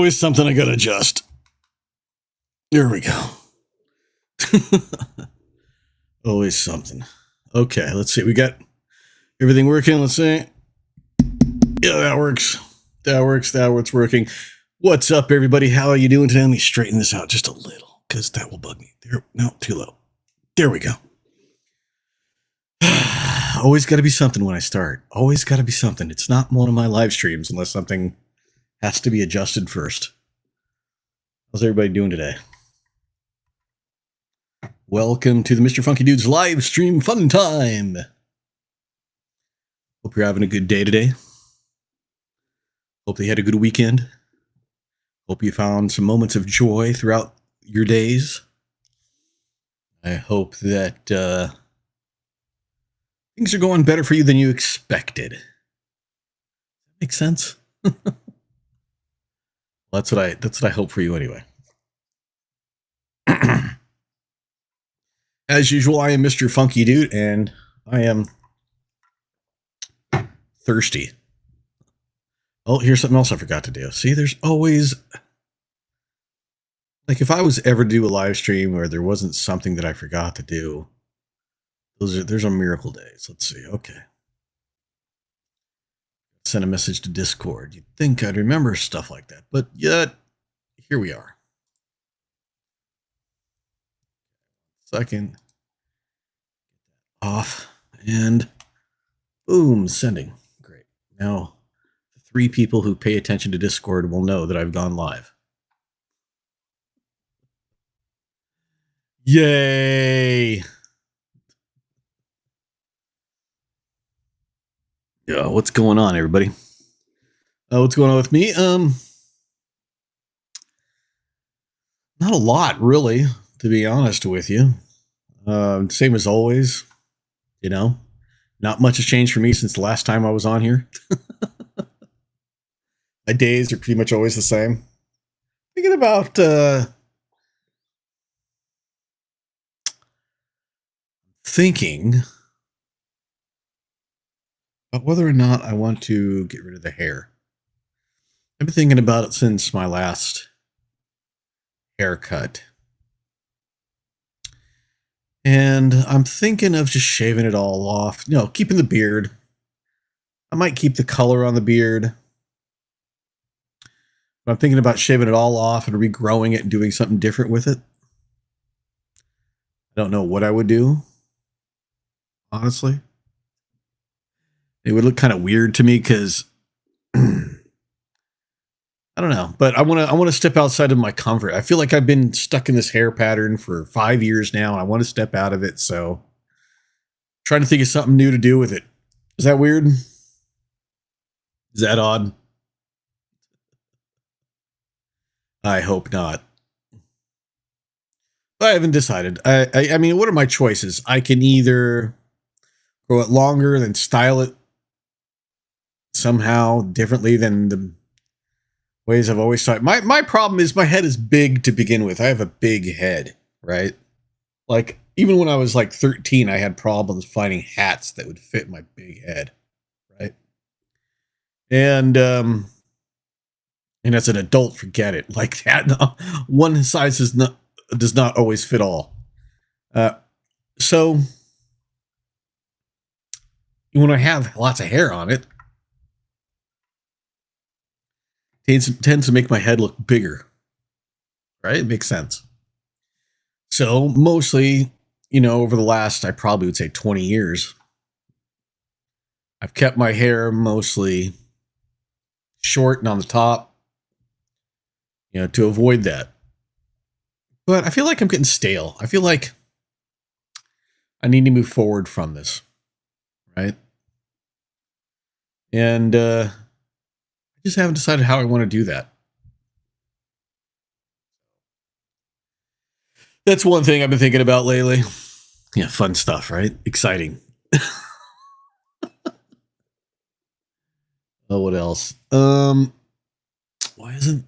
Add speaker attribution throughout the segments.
Speaker 1: always something I gotta adjust. There we go. Always something. Okay, let's see. We got everything working. Let's see. Yeah, that works. That's working. What's up, everybody? How are you doing today? Let me straighten this out just a little, because that will bug me. There, no, too low. There we go. Always got to be something when I start. Always got to be something. It's not one of my live streams unless something has to be adjusted first. How's everybody doing today? Welcome to the Mr. Funky Dudes live stream fun time. Hope you're having a good day today. Hope you had a good weekend. Hope you found some moments of joy throughout your days. I hope that things are going better for you than you expected. Make sense? Well, that's what I hope for you anyway. As usual, I am Mr. Funky Dude, and I am thirsty. Oh, here's something else I forgot to do. See, there's always, like, if I was ever to do a live stream where there wasn't something that I forgot to do, there's a miracle days. Let's see. Okay. Send a message to Discord. You'd think I'd remember stuff like that, but yet here we are. Second. Off. And boom, sending. Great. Now, the 3 people who pay attention to Discord will know that I've gone live. Yay! Yeah, what's going on, everybody? What's going on with me? Not a lot, really, to be honest with you. Same as always, you know. Not much has changed for me since the last time I was on here. My days are pretty much always the same. Thinking about whether or not I want to get rid of the hair. I've been thinking about it since my last haircut. And I'm thinking of just shaving it all off. You know, keeping the beard. I might keep the color on the beard. But I'm thinking about shaving it all off and regrowing it and doing something different with it. I don't know what I would do, honestly. It would look kind of weird to me because I don't know, but I want to step outside of my comfort. I feel like I've been stuck in this hair pattern for 5 years now, and I want to step out of it. So, trying to think of something new to do with it. Is that weird? Is that odd? I hope not. I haven't decided. I mean, what are my choices? I can either grow it longer, then style it somehow differently than the ways I've always thought. My problem is my head is big to begin with. I have a big head, right? Like, even when I was like 13, I had problems finding hats that would fit my big head, right? And as an adult, forget it. Like that, no, one size does not always fit all. So when I have lots of hair on it, tends to make my head look bigger, right? It makes sense. So mostly, you know, over the last, I probably would say 20 years, I've kept my hair mostly short and on the top, you know, to avoid that. But I feel like I'm getting stale. I feel like I need to move forward from this, right? And I just haven't decided how I want to do that. That's one thing I've been thinking about lately. Yeah, fun stuff, right? Exciting. Oh, what else? Why isn't?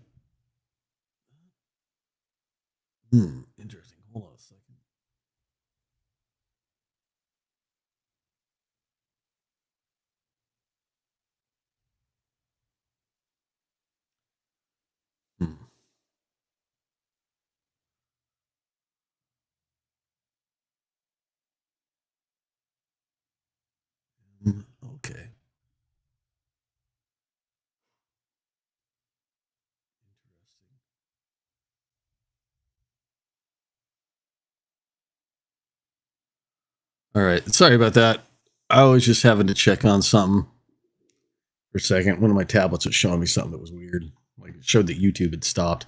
Speaker 1: Interesting. Hold on a second. Okay. All right. Sorry about that. I was just having to check on something for a second. One of my tablets was showing me something that was weird. Like it showed that YouTube had stopped.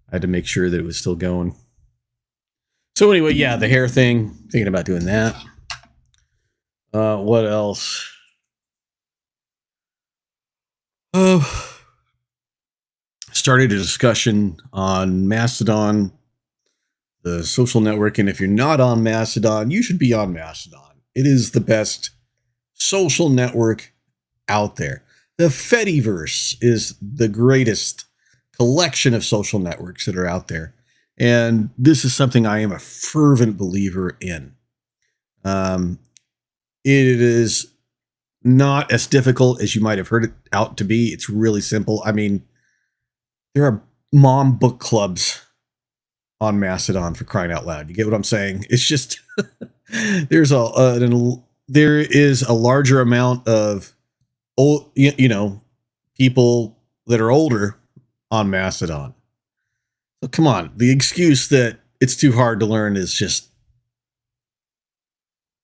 Speaker 1: I had to make sure that it was still going. So anyway, yeah, the hair thing. Thinking about doing that. What else? Started a discussion on Mastodon, the social network, and if you're not on Mastodon, you should be on Mastodon. It is the best social network out there. The Fediverse is the greatest collection of social networks that are out there. And this is something I am a fervent believer in. It is not as difficult as you might have heard it out to be. It's really simple. I mean, there are mom book clubs on Mastodon, for crying out loud. You get what I'm saying? It's just there is a larger amount of old, people that are older on Mastodon. So come on, the excuse that it's too hard to learn is just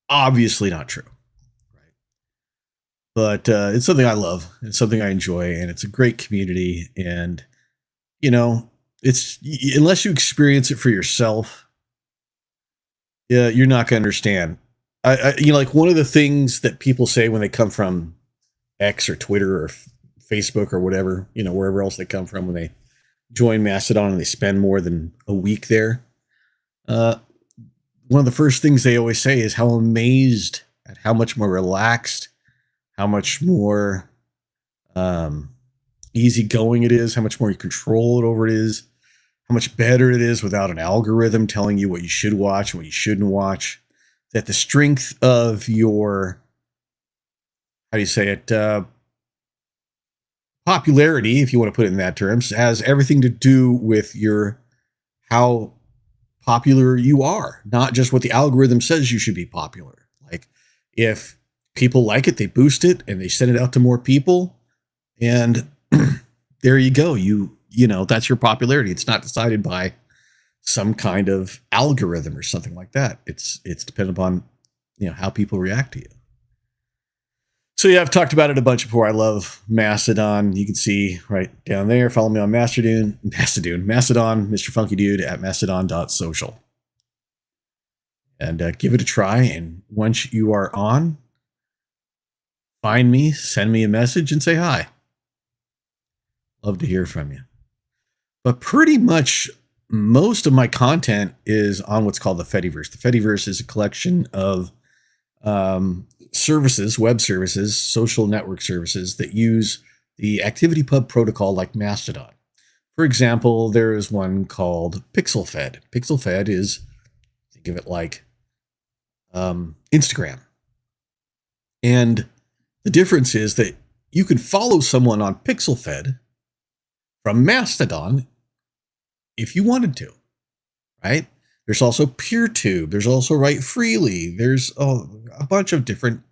Speaker 1: obviously not true. Right? But it's something I love. It's something I enjoy, and it's a great community. And it's unless you experience it for yourself, yeah, you're not going to understand. Like one of the things that people say when they come from X or Twitter or Facebook or whatever, wherever else they come from, when they join Mastodon and they spend more than a week there, one of the first things they always say is how amazed at how much more relaxed, how much more easygoing it is, how much more control over it is, how much better it is without an algorithm telling you what you should watch and what you shouldn't watch. That the strength of your, how do you say it, popularity, if you want to put it in that terms, has everything to do with how popular you are, not just what the algorithm says you should be popular. Like if people like it, they boost it and they send it out to more people, and there you go. That's your popularity. It's not decided by some kind of algorithm or something like that. It's dependent upon how people react to you. So yeah, I've talked about it a bunch before. I love Mastodon. You can see right down there. Follow me on Mastodon, Mr. Funky Dude at mastodon.social. And give it a try. And once you are on, find me, send me a message, and say hi. Love to hear from you. But pretty much most of my content is on what's called the Fediverse. The Fediverse is a collection of services, web services, social network services that use the ActivityPub protocol like Mastodon. For example, there is one called PixelFed. PixelFed is, think of it like Instagram. And the difference is that you can follow someone on PixelFed from Mastodon if you wanted to, right? There's also PeerTube. There's also Write Freely. There's a bunch of different,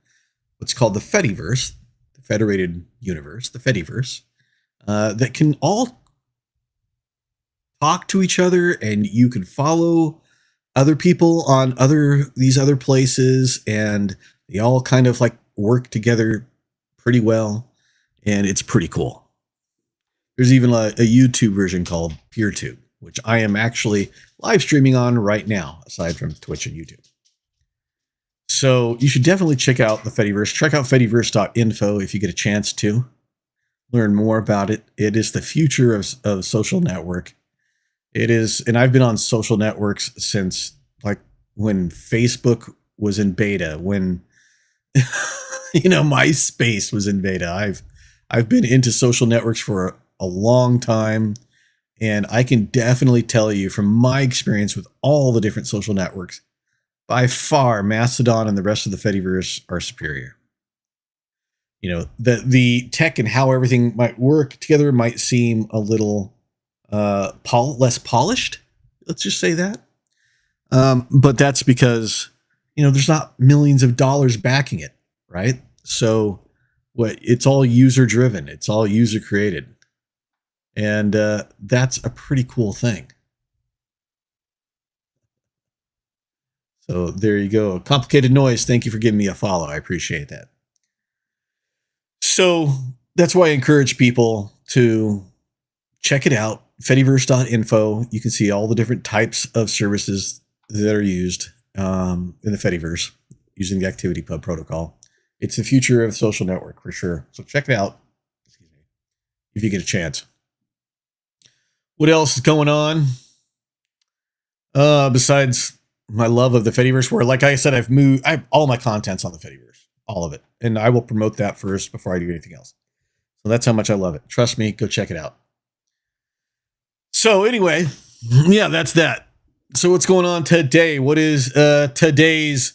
Speaker 1: what's called the Fediverse, the Federated Universe, the Fediverse, that can all talk to each other, and you can follow other people on these other places, and they all kind of like work together pretty well, and it's pretty cool. There's even a YouTube version called PeerTube, which I am actually live streaming on right now, aside from Twitch and YouTube. So you should definitely check out the Fediverse. Check out Fediverse.info if you get a chance to learn more about it. It is the future of social network. It is, and I've been on social networks since like when Facebook was in beta, when MySpace was in beta. I've been into social networks for a long time, and I can definitely tell you from my experience with all the different social networks, by far Mastodon and the rest of the Fediverse are superior. The tech and how everything might work together might seem a little less polished. Let's just say that. But that's because, there's not millions of dollars backing it, right? So It's all user driven. It's all user created. And that's a pretty cool thing. So there you go. Complicated Noise. Thank you for giving me a follow. I appreciate that. So that's why I encourage people to check it out. Fediverse.info. You can see all the different types of services that are used in the Fediverse using the ActivityPub protocol. It's the future of social network for sure. So check it out if you get a chance. What else is going on? Besides my love of the Fediverse, where, like I said, I have all my contents on the Fediverse, all of it. And I will promote that first before I do anything else. So that's how much I love it. Trust me, go check it out. So anyway, yeah, that's that. So what's going on today? What is today's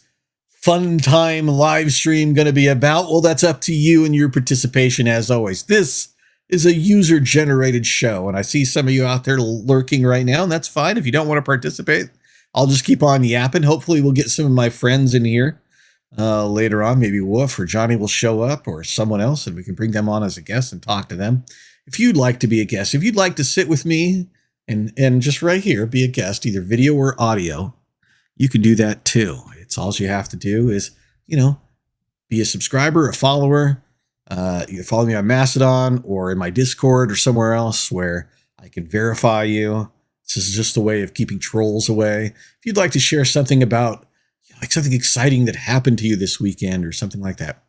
Speaker 1: fun time live stream going to be about? Well, that's up to you and your participation as always. This is a user-generated show, and I see some of you out there lurking right now, and that's fine. If you don't want to participate, I'll just keep on yapping. Hopefully we'll get some of my friends in here later on. Maybe Wolf or Johnny will show up, or someone else, and we can bring them on as a guest and talk to them. If you'd like to be a guest, if you'd like to sit with me and just right here be a guest, either video or audio, you can do that too. It's all you have to do is, be a subscriber, a follower. Either follow me on Mastodon or in my Discord or somewhere else where I can verify you. This is just a way of keeping trolls away. If you'd like to share something about something exciting that happened to you this weekend or something like that,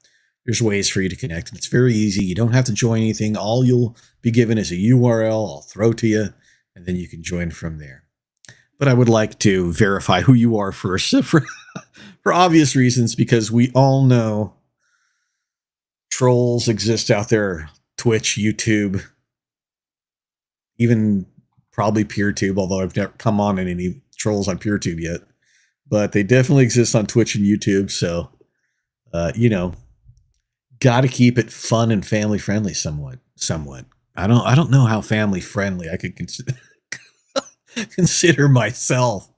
Speaker 1: there's ways for you to connect. And it's very easy. You don't have to join anything. All you'll be given is a URL I'll throw to you, and then you can join from there. But I would like to verify who you are first for obvious reasons, because we all know trolls exist out there. Twitch, YouTube, even probably PeerTube, although I've never come on any trolls on PeerTube yet. But they definitely exist on Twitch and YouTube. So, got to keep it fun and family friendly somewhat. I don't know how family friendly I could consider myself.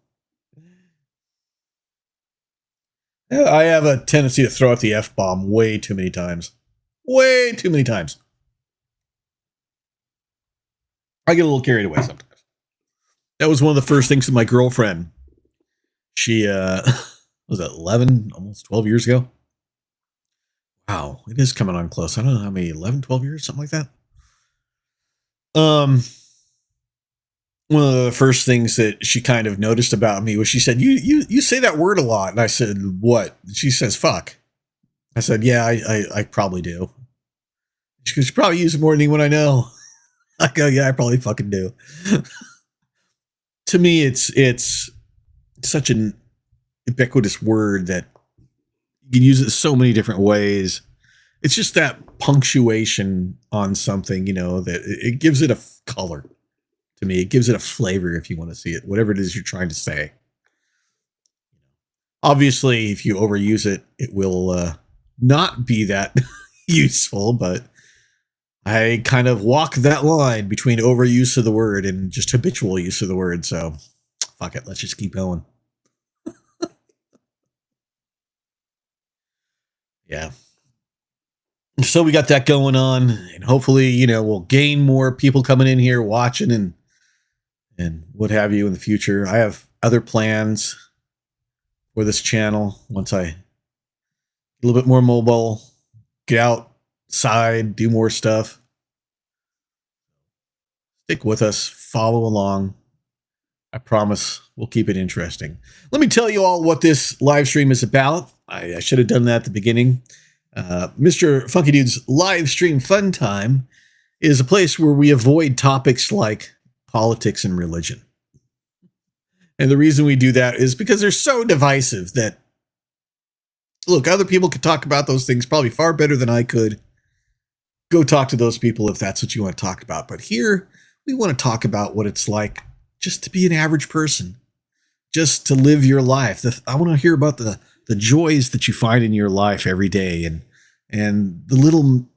Speaker 1: I have a tendency to throw out the F-bomb way too many times. Way too many times. I get a little carried away sometimes. That was one of the first things that my girlfriend, she was it 11, almost 12 years ago? Wow, it is coming on close. I don't know how many, 11, 12 years, something like that. One of the first things that she kind of noticed about me was she said, you say that word a lot. And I said, what? She says, fuck. I said, yeah, I probably do. She goes, you probably use it more than anyone I know. I go, yeah, I probably fucking do. To me, it's such an ubiquitous word that you can use it so many different ways. It's just that punctuation on something, that it gives it a color. To me, it gives it a flavor, if you want to see it, whatever it is you're trying to say. Obviously, if you overuse it, it will not be that useful, but I kind of walk that line between overuse of the word and just habitual use of the word. So fuck it. Let's just keep going. Yeah. So we got that going on, and hopefully, we'll gain more people coming in here watching and what have you in the future. I have other plans for this channel once I get a little bit more mobile, get outside, do more stuff. Stick with us, follow along. I promise we'll keep it interesting. Let me tell you all what this live stream is about. I should have done that at the beginning. Mr. Funky Dude's live stream fun time is a place where we avoid topics like politics and religion. And the reason we do that is because they're so divisive that, look, other people could talk about those things probably far better than I could. Go talk to those people if that's what you want to talk about. But here, we want to talk about what it's like just to be an average person, just to live your life. I want to hear about the joys that you find in your life every day and the little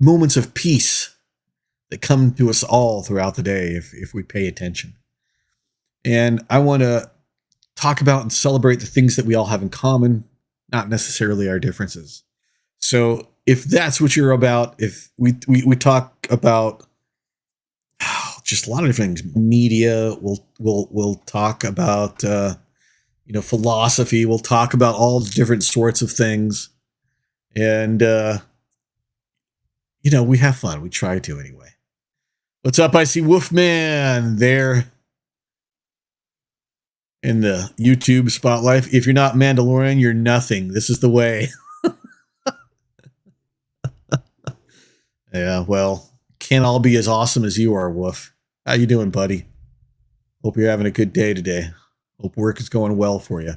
Speaker 1: moments of peace that come to us all throughout the day if we pay attention. And I want to talk about and celebrate the things that we all have in common, not necessarily our differences. So if that's what you're about, if we talk about just a lot of different things, media, we'll talk about philosophy, we'll talk about all different sorts of things, and we have fun. We try to anyway. What's up? I see Wolfman there in the YouTube spotlight. If you're not Mandalorian, you're nothing. This is the way. Yeah, well, can't all be as awesome as you are, Wolf. How you doing, buddy? Hope you're having a good day today. Hope work is going well for you.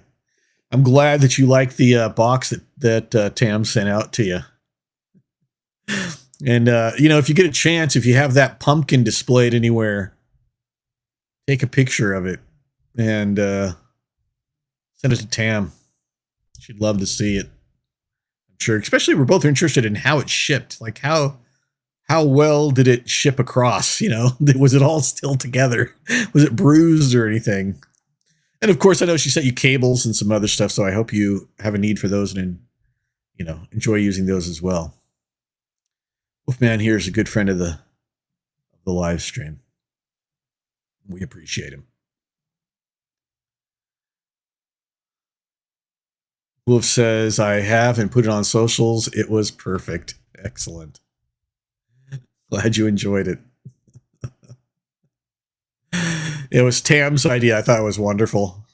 Speaker 1: I'm glad that you like the box that Tam sent out to you. And, if you get a chance, if you have that pumpkin displayed anywhere, take a picture of it and send it to Tam. She'd love to see it. I'm sure, especially we're both interested in how it shipped. Like how well did it ship across? Was it all still together? Was it bruised or anything? And of course, I know she sent you cables and some other stuff, so I hope you have a need for those and enjoy using those as well. Wolfman here is a good friend of the live stream. We appreciate him. Wolf says, I have and put it on socials. It was perfect. Excellent. Glad you enjoyed it. It was Tam's idea. I thought it was wonderful.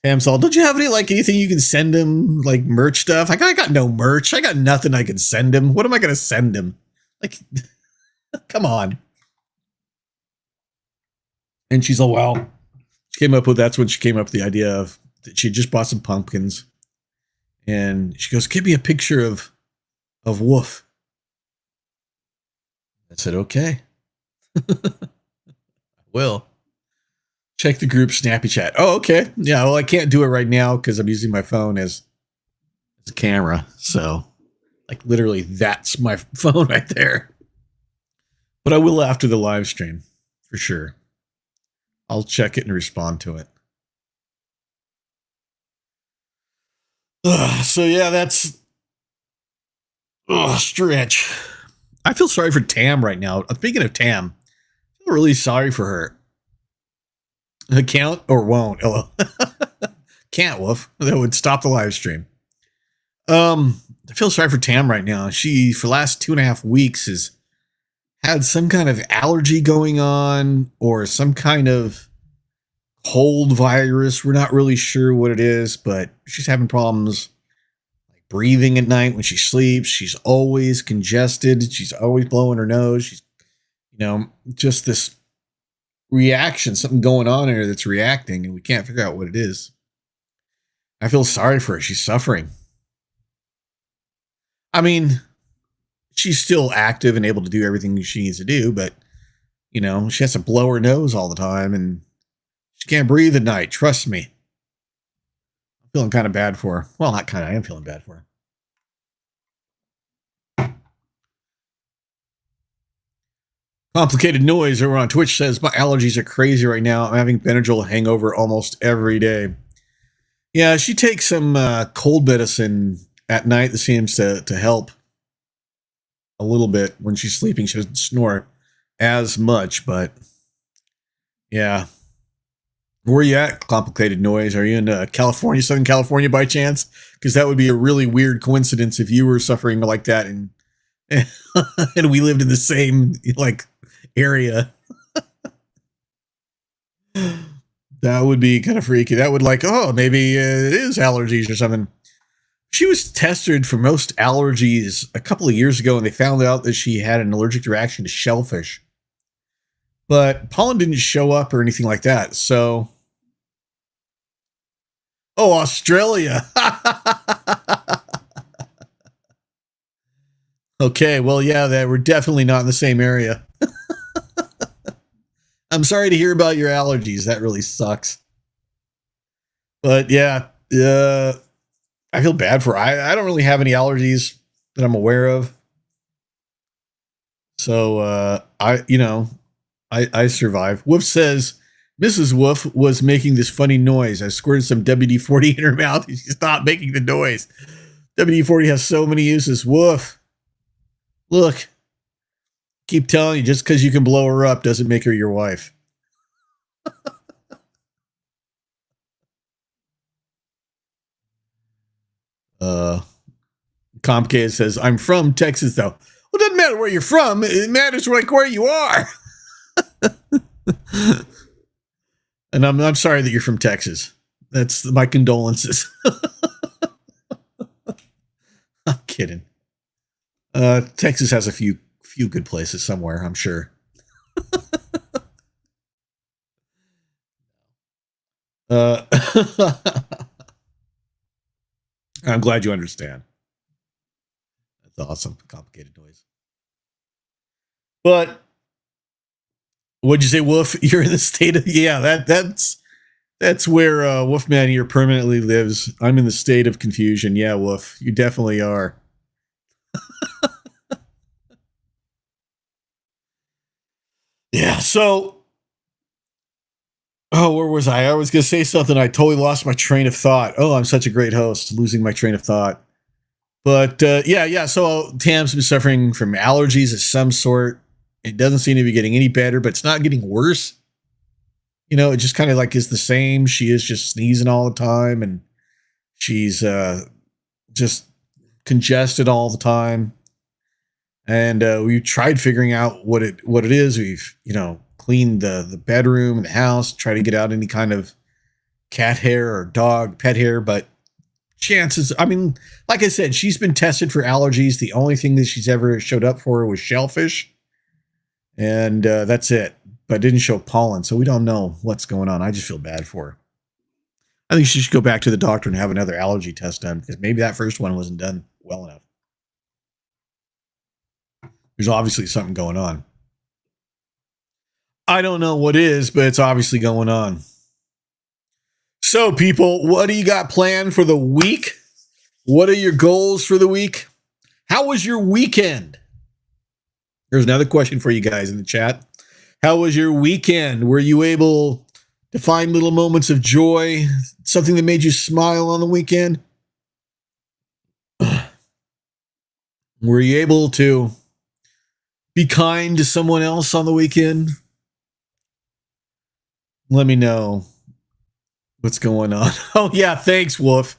Speaker 1: Tam's all, don't you have anything you can send him, like merch stuff? I got no merch. I got nothing I can send him. What am I going to send him? Like, come on. And she's all, well, that's when she came up with the idea of that she just bought some pumpkins. And she goes, give me a picture of Wolf. I said, okay. Will. Check the group Snappy Chat. Oh, okay. Yeah, well, I can't do it right now because I'm using my phone as a camera. So, literally, that's my phone right there. But I will after the live stream, for sure. I'll check it and respond to it. So, yeah, that's stretch. I feel sorry for Tam right now. Speaking of Tam, I feel really sorry for her. Can't or won't? Hello. Can't, Wolf. That would stop the live stream. I feel sorry for Tam right now. She, for the last 2.5 weeks, has had some kind of allergy going on or some kind of cold virus. We're not really sure what it is, but she's having problems breathing at night when she sleeps. She's always congested. She's always blowing her nose. She's, just this reaction, something going on in her that's reacting, and we can't figure out what it is. I feel sorry for her. She's suffering. I mean, she's still active and able to do everything she needs to do, but, she has to blow her nose all the time, and she can't breathe at night. Trust me. I'm feeling kind of bad for her. Well, not kind of. I am feeling bad for her. Complicated Noise over on Twitch says, my allergies are crazy right now. I'm having Benadryl hangover almost every day. Yeah, she takes some cold medicine at night that seems to help a little bit. When she's sleeping, she doesn't snore as much, but yeah. Where are you at, Complicated Noise? Are you in California, Southern California by chance? Because that would be a really weird coincidence if you were suffering like that and we lived in the same, area. That would be kind of freaky. That would maybe it is allergies or something. She was tested for most allergies a couple of years ago, and they found out that she had an allergic reaction to shellfish. But pollen didn't show up or anything like that. So, Australia. Okay, well, yeah, we're definitely not in the same area. I'm sorry to hear about your allergies. That really sucks. But yeah, I feel bad for her. I don't really have any allergies that I'm aware of. So I survive. Wolf says Mrs. Wolf was making this funny noise. I squirted some WD-40 in her mouth and she stopped making the noise. WD-40 has so many uses. Woof. Look, keep telling you, just because you can blow her up doesn't make her your wife. Complicated says, I'm from Texas, though. Well, it doesn't matter where you're from. It matters like where you are. And I'm sorry that you're from Texas. That's my condolences. I'm kidding. Texas has a few good places somewhere, I'm sure. I'm glad you understand. That's awesome. Complicated noise. But what'd you say, Wolf? You're in the state of that's where Wolfman here permanently lives. I'm in the state of confusion. Yeah, Wolf, you definitely are. Yeah, so where was I? I was gonna say something. I totally lost my train of thought. Oh, I'm such a great host, losing my train of thought. But yeah. So Tam's been suffering from allergies of some sort. It doesn't seem to be getting any better, but it's not getting worse. You know, it just kind of like is the same. She is just sneezing all the time, and she's just congested all the time. And we tried figuring out what it is. We've cleaned the bedroom and the house, try to get out any kind of cat hair or dog pet hair, but chances, I mean, like I said, she's been tested for allergies. The only thing that she's ever showed up for was shellfish, and that's it. But didn't show pollen, so we don't know what's going on. I just feel bad for her. I think she should go back to the doctor and have another allergy test done, because maybe that first one wasn't done well enough. There's obviously something going on. I don't know what is, but it's obviously going on. So, people, what do you got planned for the week? What are your goals for the week? How was your weekend? There's another question for you guys in the chat. How was your weekend? Were you able to find little moments of joy? Something that made you smile on the weekend? Were you able to be kind to someone else on the weekend? Let me know what's going on. Oh, yeah, thanks, Wolf.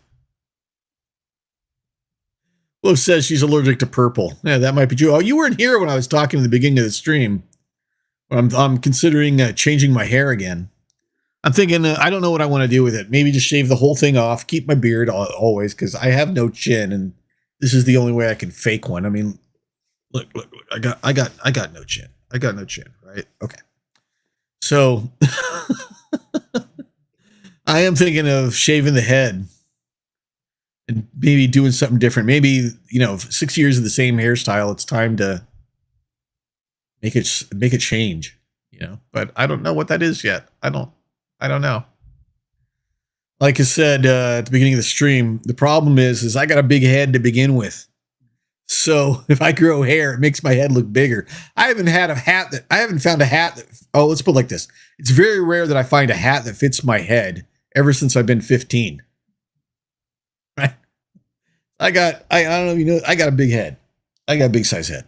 Speaker 1: Wolf says she's allergic to purple. Yeah, that might be true. Oh, you weren't here when I was talking at the beginning of the stream. I'm considering changing my hair again. I'm thinking, I don't know what I want to do with it. Maybe just shave the whole thing off, keep my beard always, because I have no chin, and this is the only way I can fake one. I mean, look. I got no chin. I got no chin, right? Okay. So I am thinking of shaving the head and maybe doing something different. Maybe, 6 years of the same hairstyle, it's time to make a change, but I don't know what that is yet. I don't know. Like I said at the beginning of the stream, the problem is I got a big head to begin with. So if I grow hair, it makes my head look bigger. I haven't found a hat that, let's put it like this. It's very rare that I find a hat that fits my head ever since I've been 15. Right? I don't know, I got a big head. I got a big size head.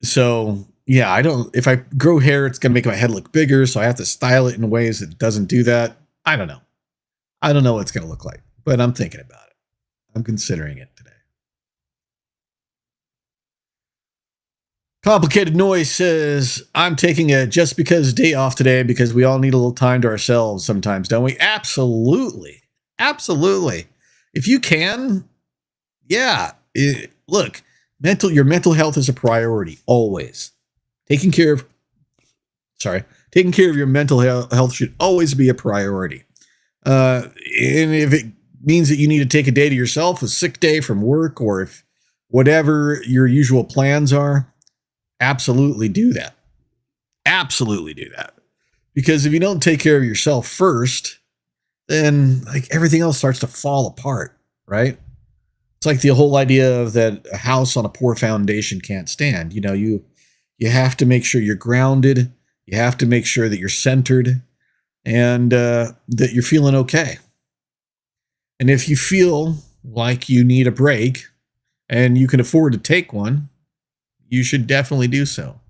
Speaker 1: So yeah, if I grow hair, it's going to make my head look bigger. So I have to style it in ways that doesn't do that. I don't know. I don't know what it's going to look like, but I'm thinking about it. I'm considering it today. Complicated Noise says, I'm taking a just because day off today because we all need a little time to ourselves sometimes, don't we? Absolutely. Absolutely. If you can, yeah. Look, your mental health is a priority, always. Taking care of your mental health should always be a priority. And if it means that you need to take a day to yourself, a sick day from work, or if whatever your usual plans are, absolutely do that. Absolutely do that. Because if you don't take care of yourself first, then like everything else starts to fall apart, right? It's like the whole idea of that a house on a poor foundation can't stand. You have to make sure you're grounded. You have to make sure that you're centered and that you're feeling okay. And if you feel like you need a break and you can afford to take one, you should definitely do so.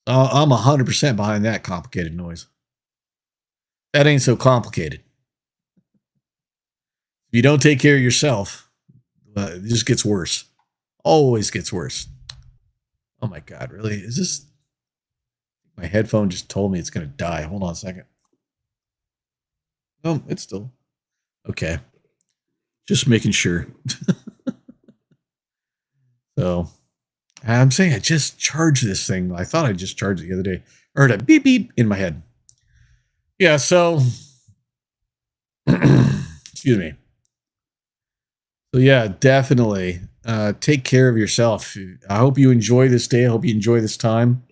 Speaker 1: I'm 100% behind that complicated noise. That ain't so complicated. If you don't take care of yourself, it just gets worse. Always gets worse. Oh my God, really? Is this... My headphone just told me it's going to die. Hold on a second. Oh, it's still... Okay. Just making sure. So, I'm saying I just charged this thing. I thought I just charged it the other day. I heard a beep beep in my head. Yeah, so... Excuse me. So yeah, definitely take care of yourself. I hope you enjoy this day. I hope you enjoy this time.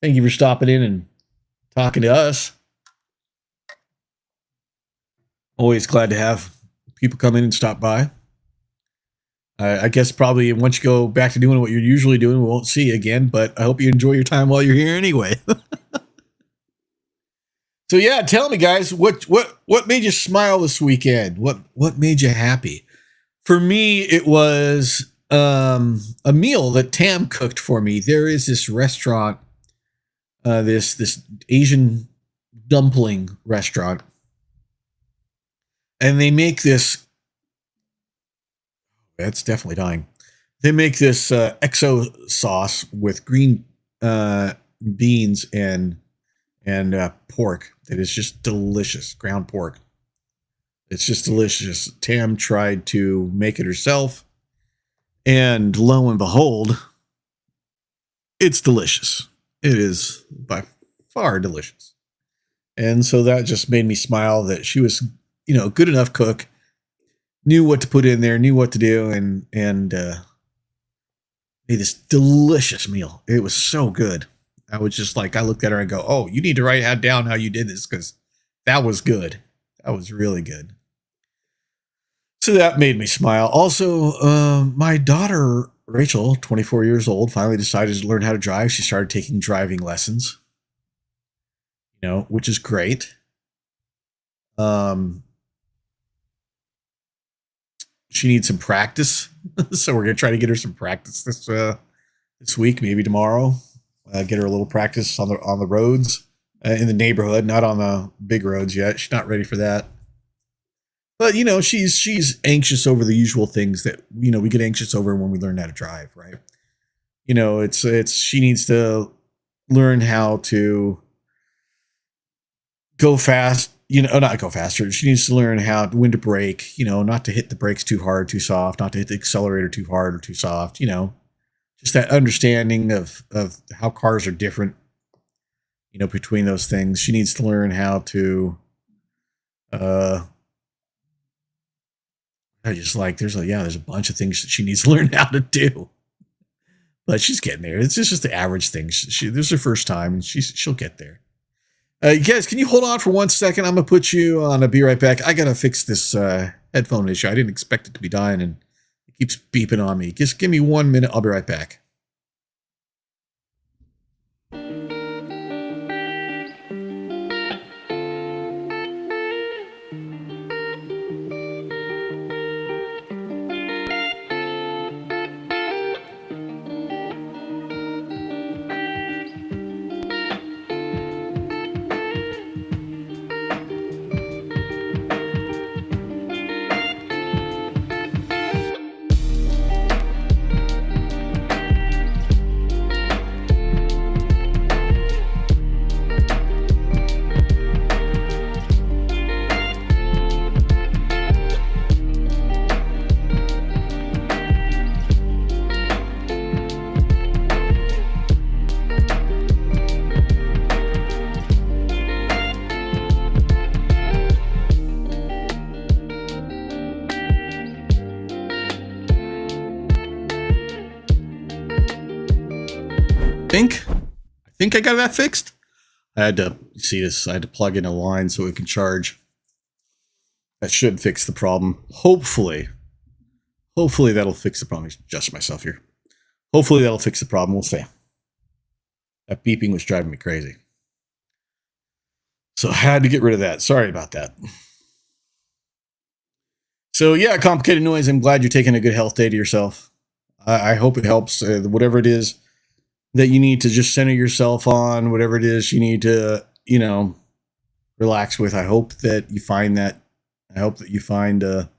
Speaker 1: Thank you for stopping in and talking to us. Always glad to have people come in and stop by. I guess probably once you go back to doing what you're usually doing, we won't see you again, but I hope you enjoy your time while you're here anyway. So yeah, tell me guys, what made you smile this weekend? What made you happy? For me, it was a meal that Tam cooked for me. There is this restaurant, this Asian dumpling restaurant, and they make this. That's definitely dying. They make this XO sauce with green beans and pork that is just delicious, ground pork. It's just delicious. Tam tried to make it herself, and lo and behold, it's delicious. It is by far delicious. And so that just made me smile that she was, good enough cook, knew what to put in there, knew what to do, and made this delicious meal. It was so good. I was just like, I looked at her and go, oh, you need to write down how you did this because that was good. That was really good. So that made me smile. Also, my daughter, Rachel, 24 years old, finally decided to learn how to drive. She started taking driving lessons, which is great. She needs some practice. So we're going to try to get her some practice this week, maybe tomorrow. Get her a little practice on the roads in the neighborhood, not on the big roads yet. She's not ready for that. But she's anxious over the usual things that we get anxious over when we learn how to drive, right? It's she needs to learn how to go fast, not go faster. She needs to learn when to brake, not to hit the brakes too hard, too soft, not to hit the accelerator too hard or too soft, just that understanding of how cars are different, between those things. She needs to learn how to, there's a bunch of things that she needs to learn how to do, but she's getting there. It's just the average things. This is her first time, and she'll get there. You guys, can you hold on for 1 second? I'm gonna put you on. I'll be right back. I gotta fix this headphone issue. I didn't expect it to be dying, and it keeps beeping on me. Just give me 1 minute. I'll be right back. I think I got that fixed. I had to see this. I had to plug in a line so it can charge. That should fix the problem. Hopefully that'll fix the problem. Adjust myself here. Hopefully that'll fix the problem. We'll see. That beeping was driving me crazy. So I had to get rid of that. Sorry about that. So yeah, complicated noise. I'm glad you're taking a good health day to yourself. I hope it helps. Whatever it is that you need to just center yourself on, whatever it is you need to, relax with. I hope that you find that. I hope that you find a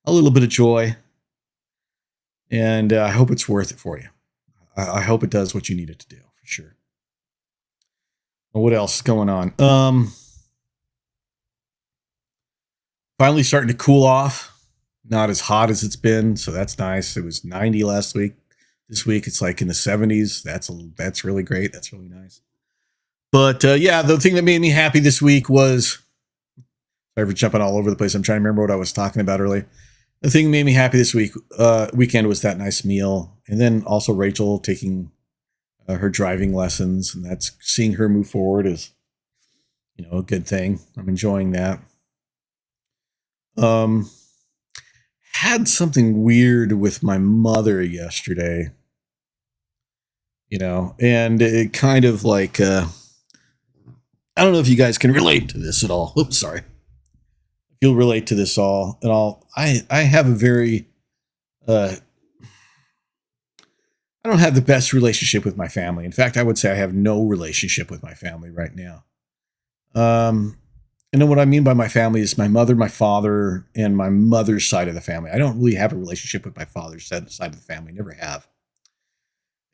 Speaker 1: little bit of joy, and I hope it's worth it for you. I hope it does what you need it to do for sure. What else is going on? Finally starting to cool off. Not as hot as it's been, so that's nice. It was 90 last week. This week it's like in the 70s. That's really great. That's really nice. But yeah, the thing that made me happy this week was, sorry for jumping all over the place. I'm trying to remember what I was talking about earlier. The thing that made me happy this weekend was that nice meal, and then also Rachel taking her driving lessons, and that's seeing her move forward is, a good thing. I'm enjoying that. Had something weird with my mother yesterday, and it kind of like, I don't know if you guys can relate to this at all. Oops, sorry. If you'll relate to this all at all. I have a very, I don't have the best relationship with my family. In fact, I would say I have no relationship with my family right now. And then what I mean by my family is my mother, my father, and my mother's side of the family. I don't really have a relationship with my father's side of the family. Never have.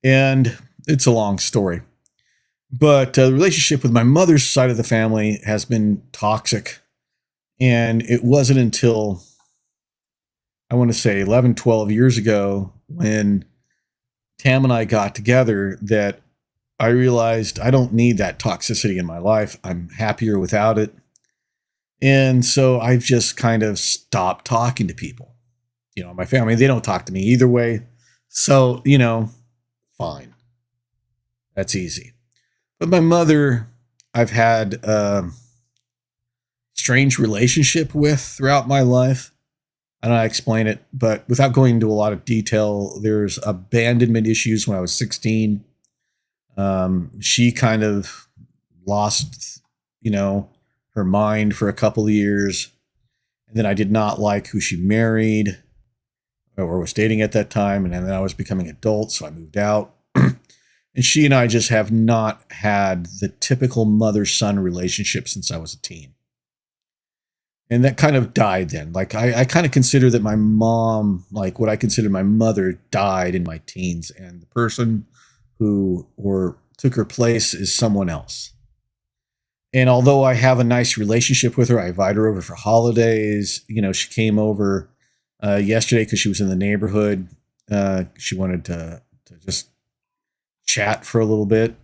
Speaker 1: And it's a long story. But the relationship with my mother's side of the family has been toxic. And it wasn't until, I want to say 11, 12 years ago when Tam and I got together that I realized I don't need that toxicity in my life. I'm happier without it. And so I've just kind of stopped talking to people. My family, they don't talk to me either way. So, fine. That's easy. But my mother, I've had a strange relationship with throughout my life. I don't know how to explain it, but without going into a lot of detail, there's abandonment issues when I was 16. She kind of lost, her mind for a couple of years. And then I did not like who she married or was dating at that time. And then I was becoming adult, so I moved out. And she and I just have not had the typical mother-son relationship since I was a teen. And that kind of died then. Like I kind of consider that my mom, like what I consider my mother, died in my teens. And the person who took her place is someone else. And although I have a nice relationship with her, I invite her over for holidays. She came over yesterday because she was in the neighborhood. She wanted to just chat for a little bit,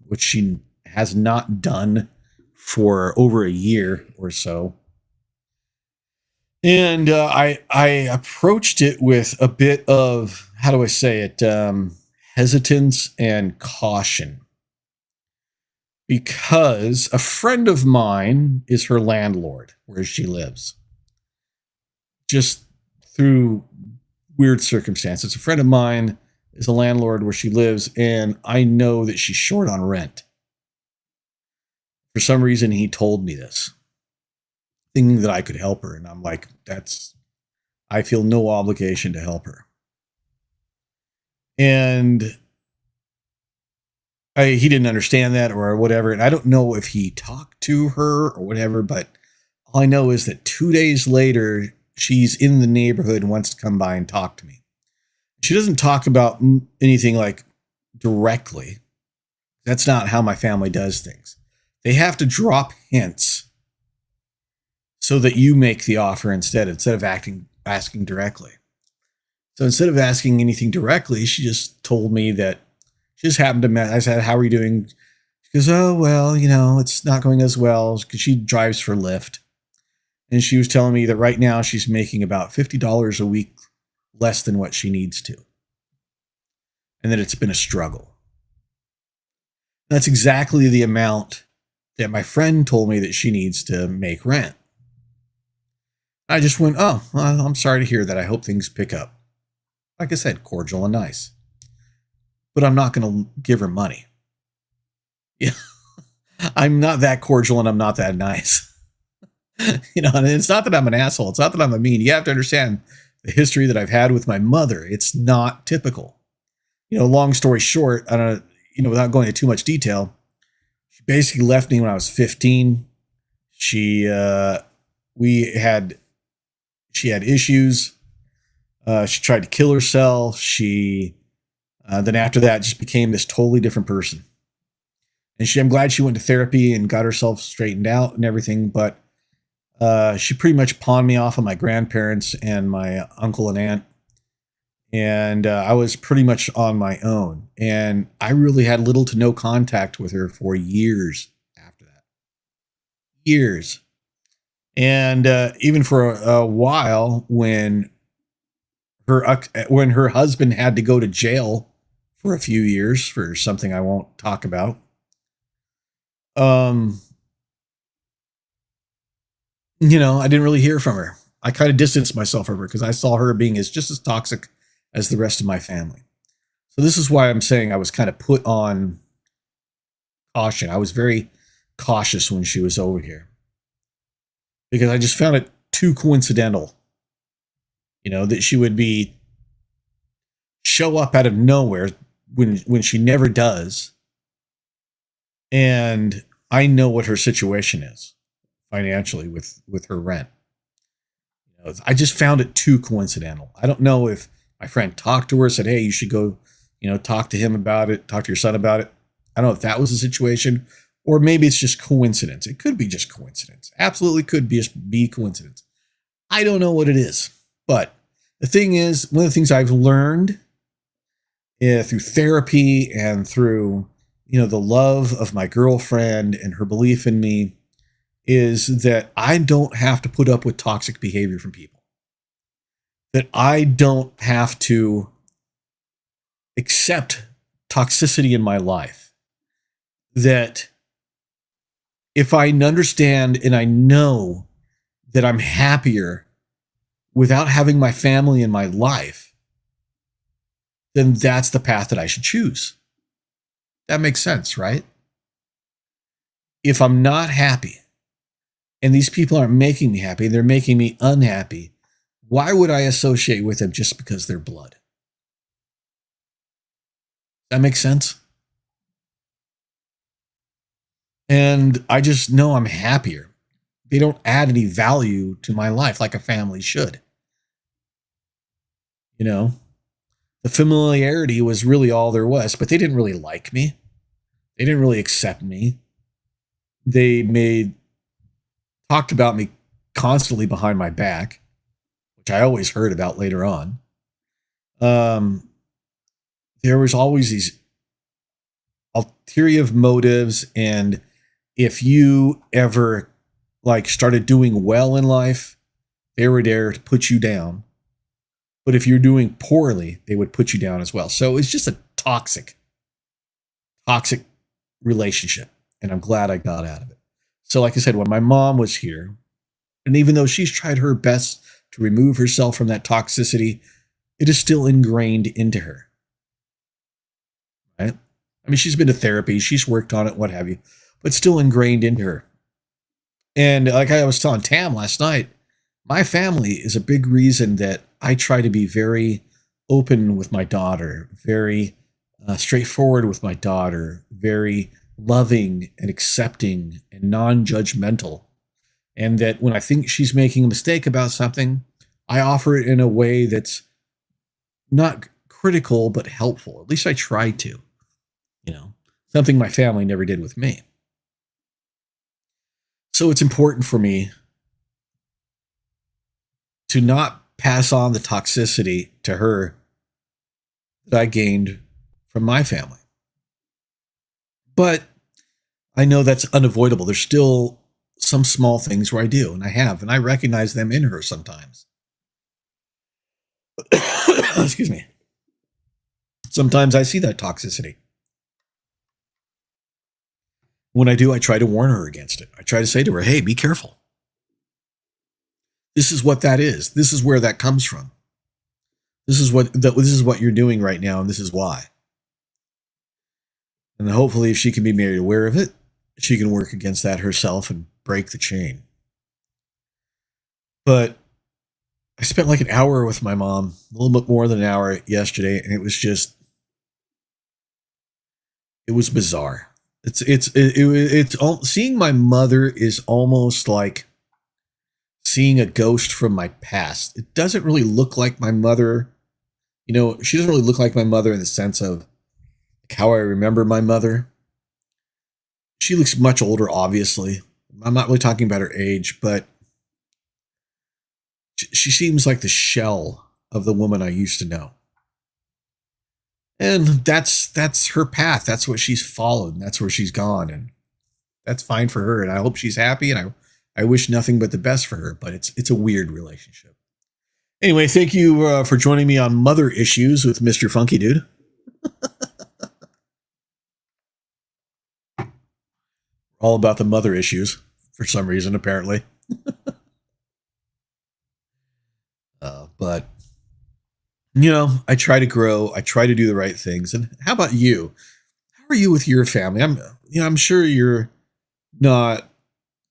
Speaker 1: which she has not done for over a year or so. And I approached it with a bit of, how do I say it, hesitance and caution. Because a friend of mine is her landlord where she lives. Just through weird circumstances. A friend of mine is a landlord where she lives, and I know that she's short on rent. For some reason, he told me this, thinking that I could help her. And I'm like, I feel no obligation to help her. And he didn't understand that or whatever. And I don't know if he talked to her or whatever, but all I know is that 2 days later, she's in the neighborhood and wants to come by and talk to me. She doesn't talk about anything like directly. That's not how my family does things. They have to drop hints so that you make the offer instead of asking directly. So instead of asking anything directly, she just told me that she just happened to I said, "How are you doing?" She goes, "Oh, well, it's not going as well," because she drives for Lyft. And she was telling me that right now she's making about $50 a week less than what she needs to. And that it's been a struggle. That's exactly the amount that my friend told me that she needs to make rent. I just went, "Oh, well, I'm sorry to hear that. I hope things pick up." Like I said, cordial and nice. But I'm not going to give her money. Yeah. I'm not that cordial and I'm not that nice. And it's not that I'm an asshole. It's not that I'm a mean. You have to understand the history that I've had with my mother. It's not typical. Long story short, I don't, without going into too much detail, she basically left me when I was 15. She, we had, she had issues. She tried to kill herself. Then after that, just became this totally different person. And I'm glad she went to therapy and got herself straightened out and everything. But she pretty much pawned me off of my grandparents and my uncle and aunt. And I was pretty much on my own. And I really had little to no contact with her for years after that. Years. And even for a while, when her husband had to go to jail for a few years for something I won't talk about. I didn't really hear from her. I kind of distanced myself from her because I saw her being just as toxic as the rest of my family. So this is why I'm saying I was kind of put on caution. I was very cautious when she was over here because I just found it too coincidental, that she would show up out of nowhere when she never does. And I know what her situation is financially with her rent. I just found it too coincidental. I don't know if my friend talked to her, said, hey, you should go, talk to him about it, talk to your son about it. I don't know if that was the situation, or maybe it's just coincidence. It could be just coincidence. Absolutely could be coincidence. I don't know what it is. But the thing is, one of the things I've learned through therapy and through, the love of my girlfriend and her belief in me is that I don't have to put up with toxic behavior from people. That I don't have to accept toxicity in my life. That if I understand and I know that I'm happier without having my family in my life, then that's the path that I should choose. That makes sense, right? If I'm not happy and these people aren't making me happy, they're making me unhappy, why would I associate with them just because they're blood? That makes sense? And I just know I'm happier. They don't add any value to my life like a family should. The familiarity was really all there was, but they didn't really like me. They didn't really accept me. They talked about me constantly behind my back, which I always heard about later on. There was always these ulterior motives, and if you ever started doing well in life, they were there to put you down. But if you're doing poorly, they would put you down as well. So it's just a toxic relationship. And I'm glad I got out of it. So like I said, when my mom was here, and even though she's tried her best to remove herself from that toxicity, it is still ingrained into her. Right? I mean, she's been to therapy, she's worked on it, what have you, but still ingrained into her. And like I was telling Tam last night, my family is a big reason that I try to be very open with my daughter, very straightforward with my daughter, very loving and accepting and non-judgmental. And that when I think she's making a mistake about something, I offer it in a way that's not critical, but helpful. At least I try to, something my family never did with me. So it's important for me to not pass on the toxicity to her that I gained from my family. But I know that's unavoidable. There's still some small things where I do, and I recognize them in her sometimes. Excuse me. Sometimes I see that toxicity. When I do, I try to warn her against it. I try to say to her, hey, be careful. This is what that is. This is where that comes from. This is what you're doing right now, and this is why. And hopefully, if she can be made aware of it, she can work against that herself and break the chain. But I spent like an hour with my mom, a little bit more than an hour yesterday, and it was bizarre. Seeing my mother is almost like seeing a ghost from my past. It doesn't really look like my mother. She doesn't really look like my mother in the sense of how I remember my mother. She looks much older, obviously. I'm not really talking about her age, but she seems like the shell of the woman I used to know. And that's her path. That's what she's followed. And that's where she's gone. And that's fine for her. And I hope she's happy. And I wish nothing but the best for her. But it's a weird relationship. Anyway, thank you for joining me on Mother Issues with Mr. Funky Dude. All about the mother issues for some reason, apparently. But I try to grow. I try to do the right things. And how about you? How are you with your family? I'm sure you're not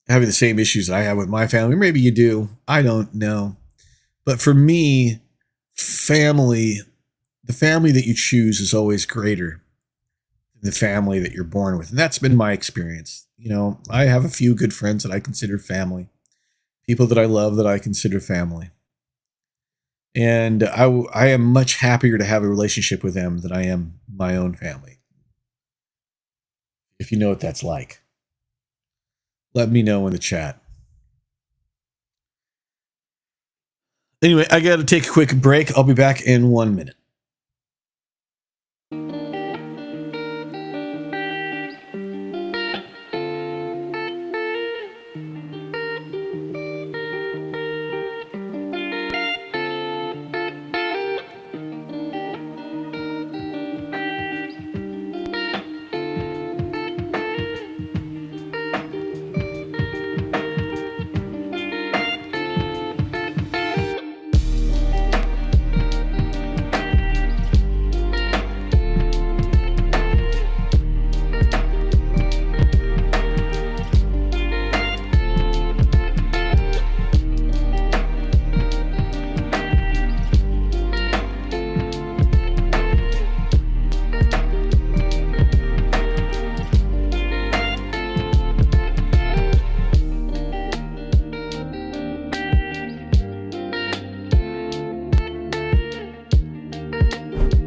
Speaker 1: having the same issues that I have with my family. Maybe you do. I don't know. But for me, the family that you choose is always greater than the family that you're born with. And that's been my experience. I have a few good friends that I consider family, people that I love that I consider family. And I am much happier to have a relationship with them than I am my own family. If you know what that's like, let me know in the chat. Anyway, I got to take a quick break. I'll be back in 1 minute.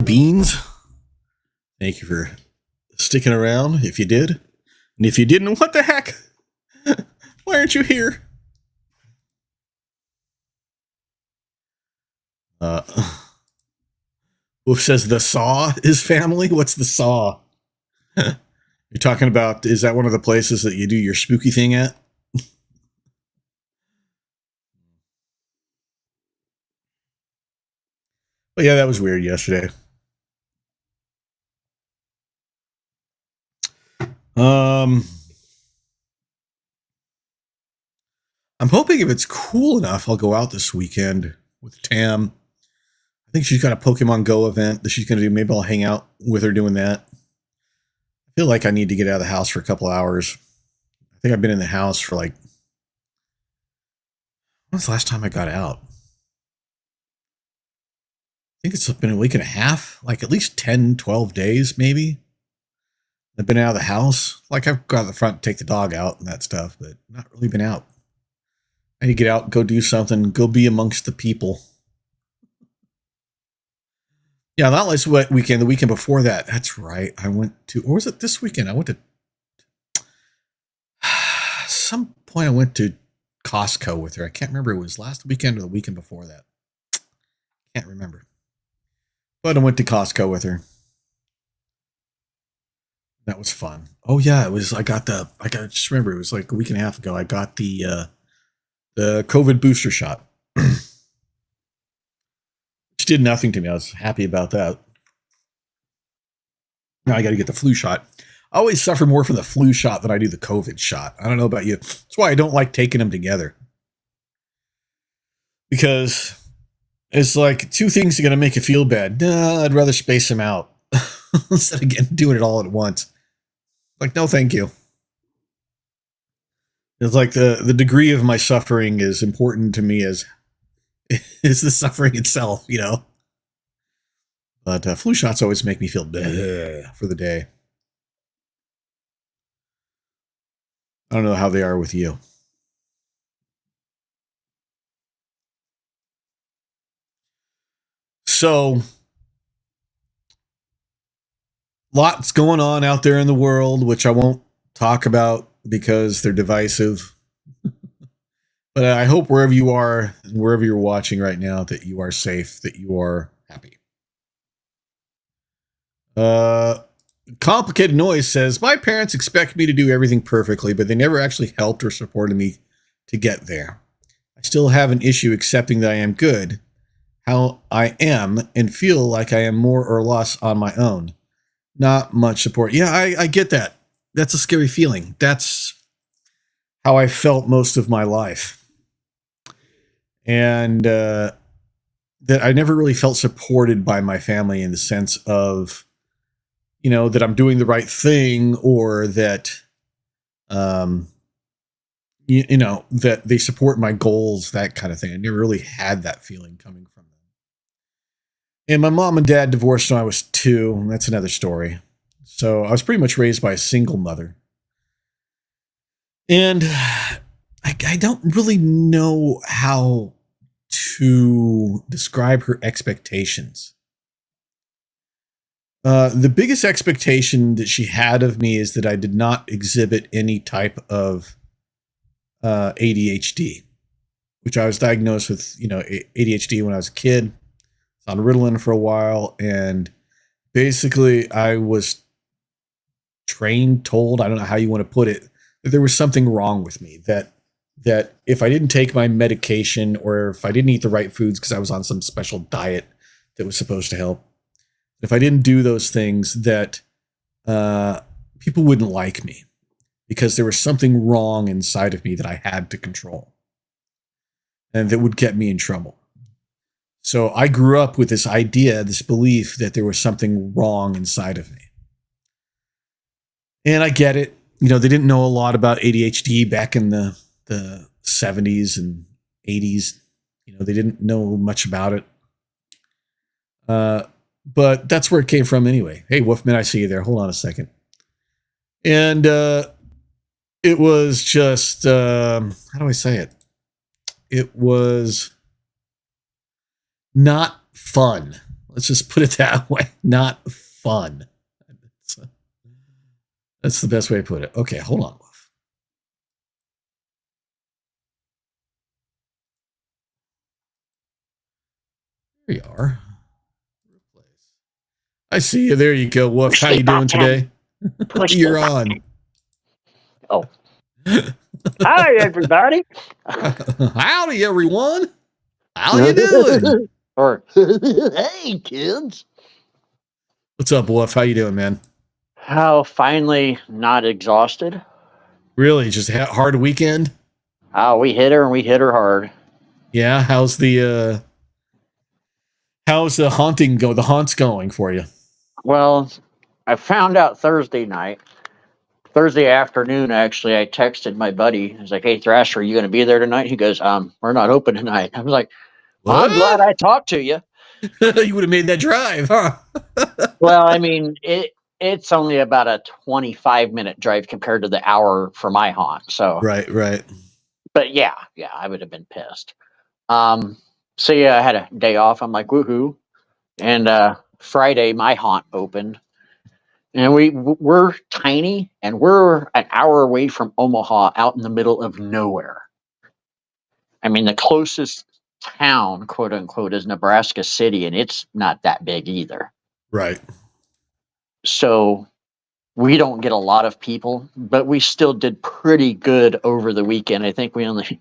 Speaker 1: Beans, thank you for sticking around if you did. And if you didn't, what the heck? Why aren't you here? Wolf says the Saw is family. What's the Saw? You're talking about, is that one of the places that you do your spooky thing at? But yeah, that was weird yesterday. I'm hoping if it's cool enough, I'll go out this weekend with Tam. I think she's got a Pokemon Go event that she's going to do. Maybe I'll hang out with her doing that. I feel like I need to get out of the house for a couple hours. I think I've been in the house for like, when's the last time I got out? I think it's been a week and a half, like at least 10, 12 days, maybe. I've been out of the house. Like I've got out the front, take the dog out and that stuff, but not really been out. I need to get out, go do something, go be amongst the people. Yeah, not last weekend, the weekend before that. That's right. I went to, or was it this weekend? I went to, some point I went to Costco with her. I can't remember. It was last weekend or the weekend before that. Can't remember. But I went to Costco with her. That was fun. Oh yeah, it was, I just remember it was like a week and a half ago. I got the COVID booster shot. Which did nothing to me. I was happy about that. Now I got to get the flu shot. I always suffer more from the flu shot than I do the COVID shot. I don't know about you. That's why I don't like taking them together. Because it's like two things are going to make you feel bad. No, I'd rather space them out instead of doing it all at once. Like, no, thank you. It's like the degree of my suffering is important to me as is the suffering itself, you know. But flu shots always make me feel bleh for the day. I don't know how they are with you. So, lots going on out there in the world, which I won't talk about because they're divisive. But I hope wherever you are, wherever you're watching right now, that you are safe, that you are happy. Complicated Noise says, my parents expect me to do everything perfectly, but they never actually helped or supported me to get there. I still have an issue accepting that I am good, how I am, and feel like I am more or less on my own. Not much support. Yeah, I get that. That's a scary feeling. That's how I felt most of my life. And that I never really felt supported by my family in the sense of, you know, that I'm doing the right thing, or that, you know, that they support my goals, that kind of thing. I never really had that feeling coming from them. And my mom and dad divorced when I was 2. That's another story. So I was pretty much raised by a single mother. And I don't really know how to describe her expectations. The biggest expectation that she had of me is that I did not exhibit any type of ADHD, which I was diagnosed with, you know, ADHD when I was a kid. I was on Ritalin for a while, and basically I was told, I don't know how you want to put it, that there was something wrong with me, that if I didn't take my medication, or if I didn't eat the right foods because I was on some special diet that was supposed to help, if I didn't do those things, that people wouldn't like me because there was something wrong inside of me that I had to control and that would get me in trouble. So I grew up with this idea, this belief that there was something wrong inside of me. And I get it. You know, they didn't know a lot about ADHD back in the 70s and 80s. You know, they didn't know much about it. But that's where it came from anyway. Hey, Wolfman, I see you there. Hold on a second. And it was just, how do I say it? It was not fun. Let's just put it that way. Not fun. That's the best way to put it. Okay, hold on, Wolf. There you are. I see you. There you go, Wolf. How you doing today? You're on.
Speaker 2: Oh. Hi, everybody.
Speaker 1: Howdy, everyone. How you doing?
Speaker 2: Or, hey, kids.
Speaker 1: What's up, Wolf? How you doing, man?
Speaker 2: How finally not exhausted.
Speaker 1: Really? Just hard weekend?
Speaker 2: Oh, we hit her and we hit her hard.
Speaker 1: Yeah. How's the haunting go? The haunts going for you?
Speaker 2: Well, I found out Thursday afternoon, actually. I texted my buddy. I was like, hey, Thrasher, are you going to be there tonight? He goes, we're not open tonight. I was like, well, I'm glad I talked to you.
Speaker 1: You would have made that drive, huh?
Speaker 2: Well, I mean, it's only about a 25-minute drive compared to the hour for my haunt. So
Speaker 1: Right.
Speaker 2: But yeah, I would have been pissed. So yeah, I had a day off. I'm like, woohoo! And Friday, my haunt opened, and we're tiny, and we're an hour away from Omaha, out in the middle of nowhere. I mean, the closest town, quote unquote, is Nebraska City, and it's not that big either.
Speaker 1: Right.
Speaker 2: So we don't get a lot of people, but we still did pretty good over the weekend. I think we only,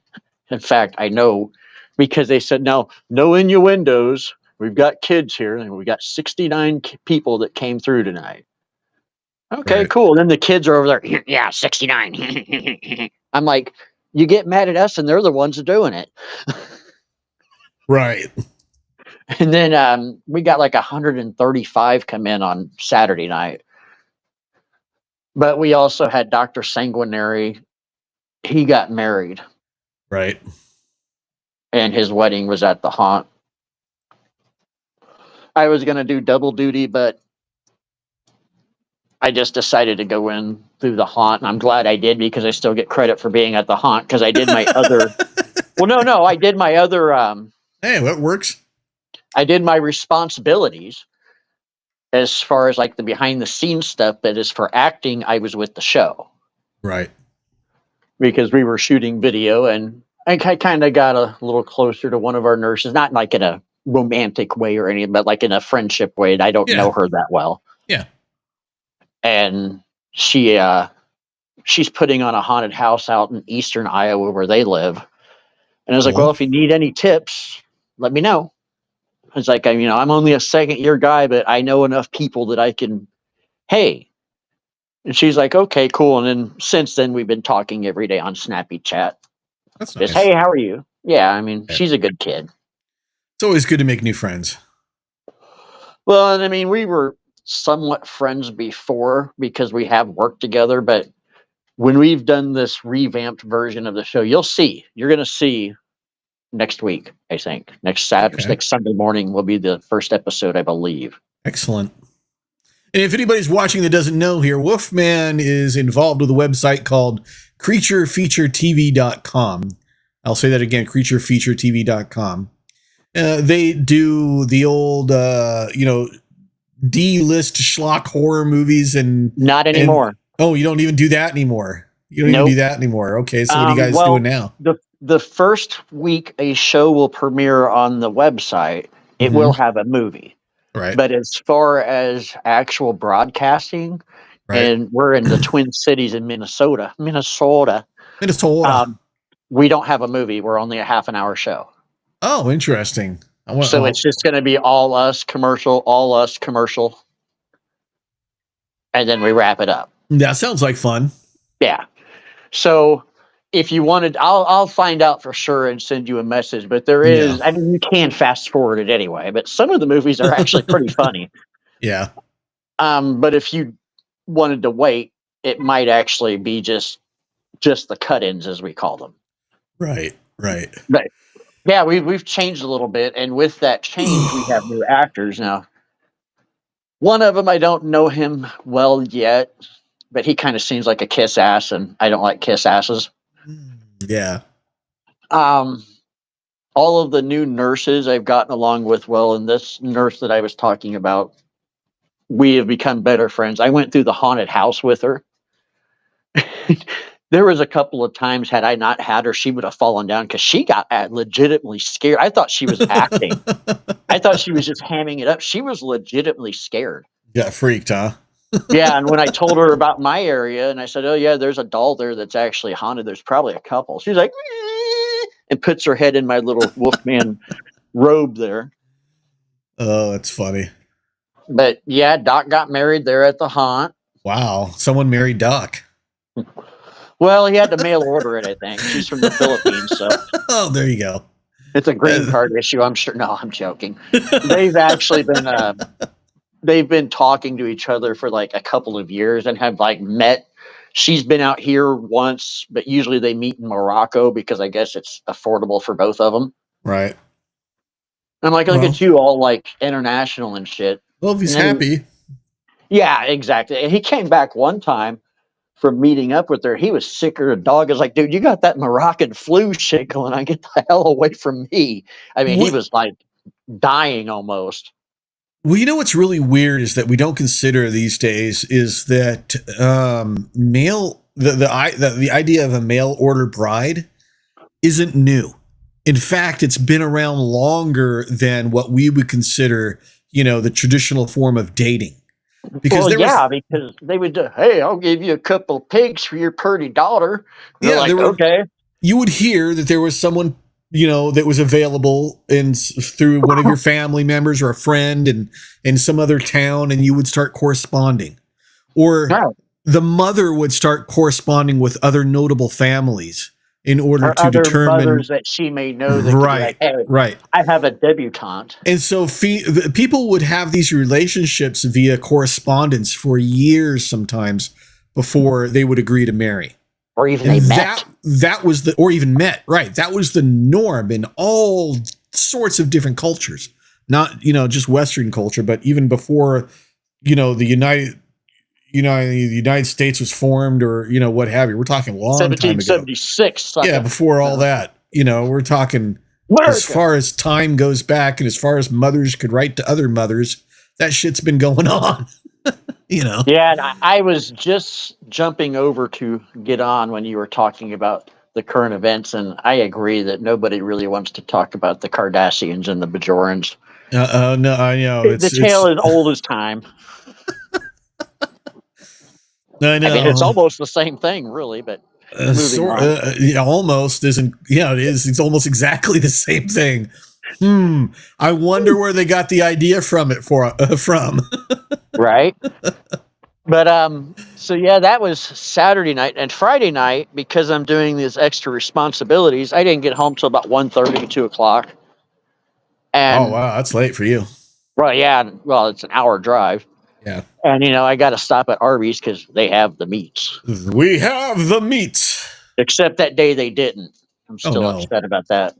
Speaker 2: in fact, I know, because they said, no innuendos. We've got kids here, and we got 69 people that came through tonight. Okay, right. Cool. And then the kids are over there. Yeah, 69. I'm like, you get mad at us, and they're the ones doing it.
Speaker 1: Right.
Speaker 2: And then we got like 135 come in on Saturday night. But we also had Dr. Sanguinary. he got married,
Speaker 1: Right.
Speaker 2: and his wedding was at the haunt. I was going to do double duty, but I just decided to go in through the haunt, and I'm glad I did because I still get credit for being at the haunt because I did my other. Well, no, I did my other.
Speaker 1: Hey, that works.
Speaker 2: I did my responsibilities as far as like the behind the scenes stuff, but as for acting, I was with the show
Speaker 1: Right.
Speaker 2: because we were shooting video, and I kind of got a little closer to one of our nurses, not like in a romantic way or anything, but like in a friendship way. And I don't know her that well.
Speaker 1: Yeah.
Speaker 2: And she's putting on a haunted house out in eastern Iowa where they live. And I was like, well, if you need any tips, let me know. It's like, I'm only a second year guy, but I know enough people that I can, hey. And she's like, okay, cool. And then since then, we've been talking every day on Snappy Chat.
Speaker 1: That's
Speaker 2: Just,
Speaker 1: nice.
Speaker 2: hey, how are you? Yeah, she's a good kid.
Speaker 1: It's always good to make new friends.
Speaker 2: Well, and we were somewhat friends before because we have worked together, but when we've done this revamped version of the show, you're going to see next week, I think. Next Sunday morning will be the first episode, I believe.
Speaker 1: Excellent. And if anybody's watching that doesn't know here, Wolfman is involved with a website called creaturefeaturetv.com. I'll say that again, creaturefeaturetv.com. They do the old, D-list schlock horror movies and...
Speaker 2: Not anymore.
Speaker 1: You don't even do that anymore. You don't even do that anymore. Okay, so what are you guys doing now?
Speaker 2: The first week a show will premiere on the website, it will have a movie.
Speaker 1: Right.
Speaker 2: But as far as actual broadcasting, and we're in the Twin Cities in Minnesota, we don't have a movie. We're only a half an hour show.
Speaker 1: Oh, interesting.
Speaker 2: So it's just going to be all us commercial, and then we wrap it up.
Speaker 1: That sounds like fun.
Speaker 2: Yeah. So if you wanted, I'll find out for sure and send you a message. But there is, you can fast forward it anyway. But some of the movies are actually pretty funny.
Speaker 1: Yeah.
Speaker 2: But if you wanted to wait, it might actually be just the cut-ins, as we call them.
Speaker 1: Right.
Speaker 2: But yeah, we've changed a little bit, and with that change, we have new actors now. One of them, I don't know him well yet, but he kind of seems like a kiss ass, and I don't like kiss asses.
Speaker 1: Yeah.
Speaker 2: All of the new nurses I've gotten along with well, and this nurse that I was talking about, we have become better friends. I went through the haunted house with her. There was a couple of times, had I not had her, she would have fallen down because she got legitimately scared. I thought she was acting. I thought she was just hamming it up. She was legitimately scared.
Speaker 1: Got freaked, huh?
Speaker 2: Yeah, and when I told her about my area, and I said, oh, yeah, there's a doll there that's actually haunted. There's probably a couple. She's like, and puts her head in my little Wolfman robe there.
Speaker 1: Oh, that's funny.
Speaker 2: But, yeah, Doc got married there at the haunt.
Speaker 1: Wow, someone married Doc.
Speaker 2: Well, he had to mail order it, I think. She's from the Philippines, so.
Speaker 1: Oh, there you go.
Speaker 2: It's a green card issue, I'm sure. No, I'm joking. They've actually been they've been talking to each other for like a couple of years and have like met. She's been out here once, but usually they meet in Morocco because I guess it's affordable for both of them.
Speaker 1: Right.
Speaker 2: I'm like, look at you, all like international and shit.
Speaker 1: Well, if he's happy.
Speaker 2: Yeah, exactly. And he came back one time from meeting up with her. He was sicker than a dog. I was like, dude, you got that Moroccan flu shit going on. Get the hell away from me. I mean, he was like dying almost.
Speaker 1: Well, you know what's really weird is that we don't consider these days is that the idea of a mail order bride isn't new. In fact, it's been around longer than what we would consider, the traditional form of dating. Because
Speaker 2: because they would do, hey, I'll give you a couple of pigs for your pretty daughter. Okay.
Speaker 1: You would hear that there was someone, that was available through one of your family members or a friend in some other town, and you would start corresponding. Or the mother would start corresponding with other notable families in order to determine
Speaker 2: mothers that she may know. That right, like, hey,
Speaker 1: right.
Speaker 2: I have a debutante.
Speaker 1: And so people would have these relationships via correspondence for years sometimes before they would agree to marry.
Speaker 2: or even
Speaker 1: And
Speaker 2: they met.
Speaker 1: that was the, or even met, right? That was the norm in all sorts of different cultures, not, just Western culture, but even before, the United States was formed, or, what have you. We're talking a long time ago.
Speaker 2: 1776,
Speaker 1: Yeah.
Speaker 2: sucker.
Speaker 1: Before all that, we're talking as
Speaker 2: America.
Speaker 1: far as time goes back, and as far as mothers could write to other mothers, that shit's been going on.
Speaker 2: Yeah, and I was just jumping over to get on when you were talking about the current events, and I agree that nobody really wants to talk about the Kardashians and the Bajorans.
Speaker 1: No, I know
Speaker 2: The tale is old as time.
Speaker 1: I know.
Speaker 2: I mean, it's almost the same thing, really, but moving on.
Speaker 1: Yeah, almost isn't. Yeah, it is. It's almost exactly the same thing. I wonder where they got the idea from.
Speaker 2: Right. But so yeah, that was Saturday night, and Friday night, because I'm doing these extra responsibilities, I didn't get home till about 1:30, 2 o'clock.
Speaker 1: Oh
Speaker 2: And
Speaker 1: wow, that's late for you.
Speaker 2: well, it's an hour drive.
Speaker 1: Yeah,
Speaker 2: And I got to stop at Arby's because they have the meats.
Speaker 1: we have the meat.
Speaker 2: Except that day they didn't. I'm
Speaker 1: Oh
Speaker 2: still
Speaker 1: no,
Speaker 2: upset about that.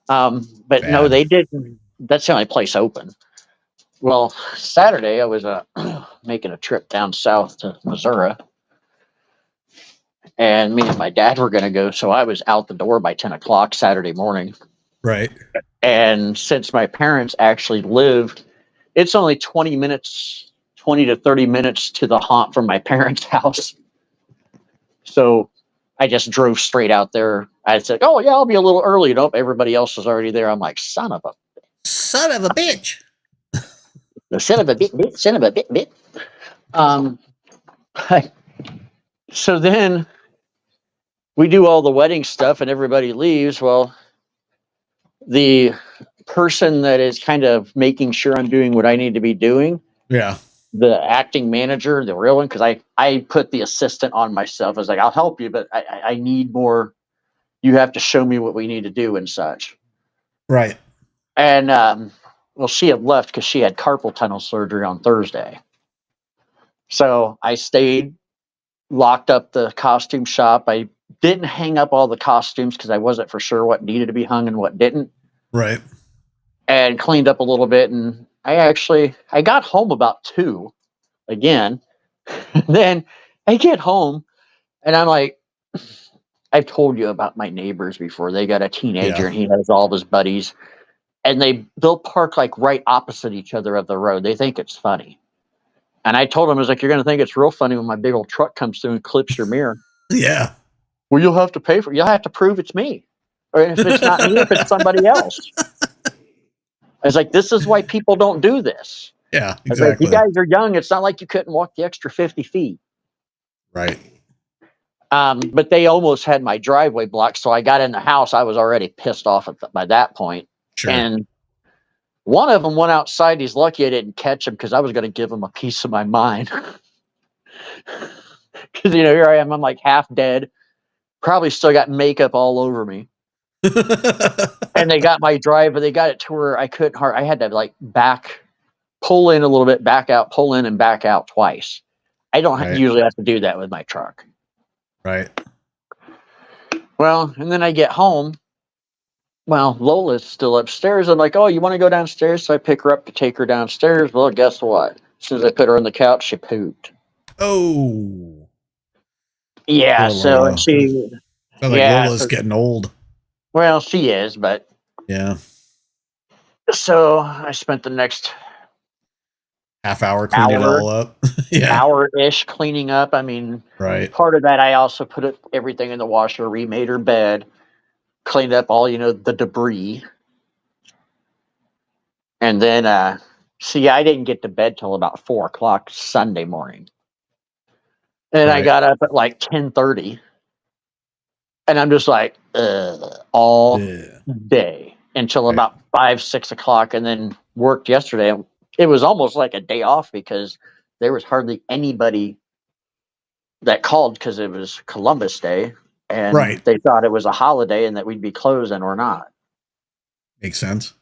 Speaker 2: But no,
Speaker 1: bad.
Speaker 2: they didn't. That's the only place open. Well, Saturday I was making a trip down south to Missouri, and me and my dad were going to go. So I was out the door by 10 o'clock Saturday morning.
Speaker 1: Right.
Speaker 2: And since my parents actually lived, it's only 20 to 30 minutes to the haunt from my parents' house. So I just drove straight out there. I said, "Oh yeah, I'll be a little early." Nope, everybody else was already there. I'm like, son of a
Speaker 1: bitch.
Speaker 2: son of a bit, son of a bit. Um, so then we do all the wedding stuff, and everybody leaves. Well, the person that is kind of making sure I'm doing what I need to be doing,
Speaker 1: Yeah.
Speaker 2: the acting manager, the real one, because I put the assistant on myself. I was like, I'll help you, but I need more. You have to show me what we need to do and such.
Speaker 1: Right.
Speaker 2: And well, she had left because she had carpal tunnel surgery on Thursday. So I stayed, locked up the costume shop. I didn't hang up all the costumes because I wasn't for sure what needed to be hung and what didn't.
Speaker 1: Right.
Speaker 2: And cleaned up a little bit. And I got home about 2 again. Then I get home and I'm like, I've told you about my neighbors before. They got a teenager,
Speaker 1: Yeah.
Speaker 2: and he has all of his buddies, and they'll park like right opposite each other of the road. They think it's funny. And I told him, I was like, "You're gonna think it's real funny when my big old truck comes through and clips your mirror."
Speaker 1: Yeah.
Speaker 2: Well, you'll have to pay for it. You'll have to prove it's me. Or if it's not me, if it's somebody else. I was like, this is why people don't do this.
Speaker 1: Yeah.
Speaker 2: I was like, you
Speaker 1: Exactly.
Speaker 2: guys are young. It's not like you couldn't walk the extra 50 feet.
Speaker 1: Right.
Speaker 2: But they almost had my driveway blocked. So I got in the house. I was already pissed off by that point.
Speaker 1: Sure.
Speaker 2: And one of them went outside. He's lucky I didn't catch him because I was going to give him a piece of my mind. Because, here I am. I'm like half dead. Probably still got makeup all over me. And they got my drive, but they got it to where I couldn't I had to like pull in a little bit, back out, pull in and back out twice. I don't usually have to do that with my truck.
Speaker 1: Right.
Speaker 2: Well, and then I get home. Well, Lola's still upstairs. I'm like, "Oh, you want to go downstairs?" So I pick her up to take her downstairs. Well, guess what? As soon as I put her on the couch, she pooped.
Speaker 1: Oh.
Speaker 2: Yeah.
Speaker 1: Poor
Speaker 2: So
Speaker 1: Lola.
Speaker 2: and she.
Speaker 1: Sounds like
Speaker 2: Yeah.
Speaker 1: Lola's getting old.
Speaker 2: Well, she is, but.
Speaker 1: Yeah.
Speaker 2: So I spent the next
Speaker 1: Half hour cleaning it all up. Yeah.
Speaker 2: hour-ish cleaning up. I mean,
Speaker 1: Right.
Speaker 2: part of that I also put everything in the washer, remade her bed, cleaned up all the debris, and then I didn't get to bed till about 4 o'clock Sunday morning, and I
Speaker 1: Right.
Speaker 2: got up at like 10:30, and I'm just like all
Speaker 1: Yeah.
Speaker 2: day until
Speaker 1: Right.
Speaker 2: about 5-6 o'clock, and then worked yesterday. It was almost like a day off because there was hardly anybody that called because it was Columbus Day, and
Speaker 1: Right.
Speaker 2: they thought it was a holiday and that we'd be closed, and we're not.
Speaker 1: Makes sense.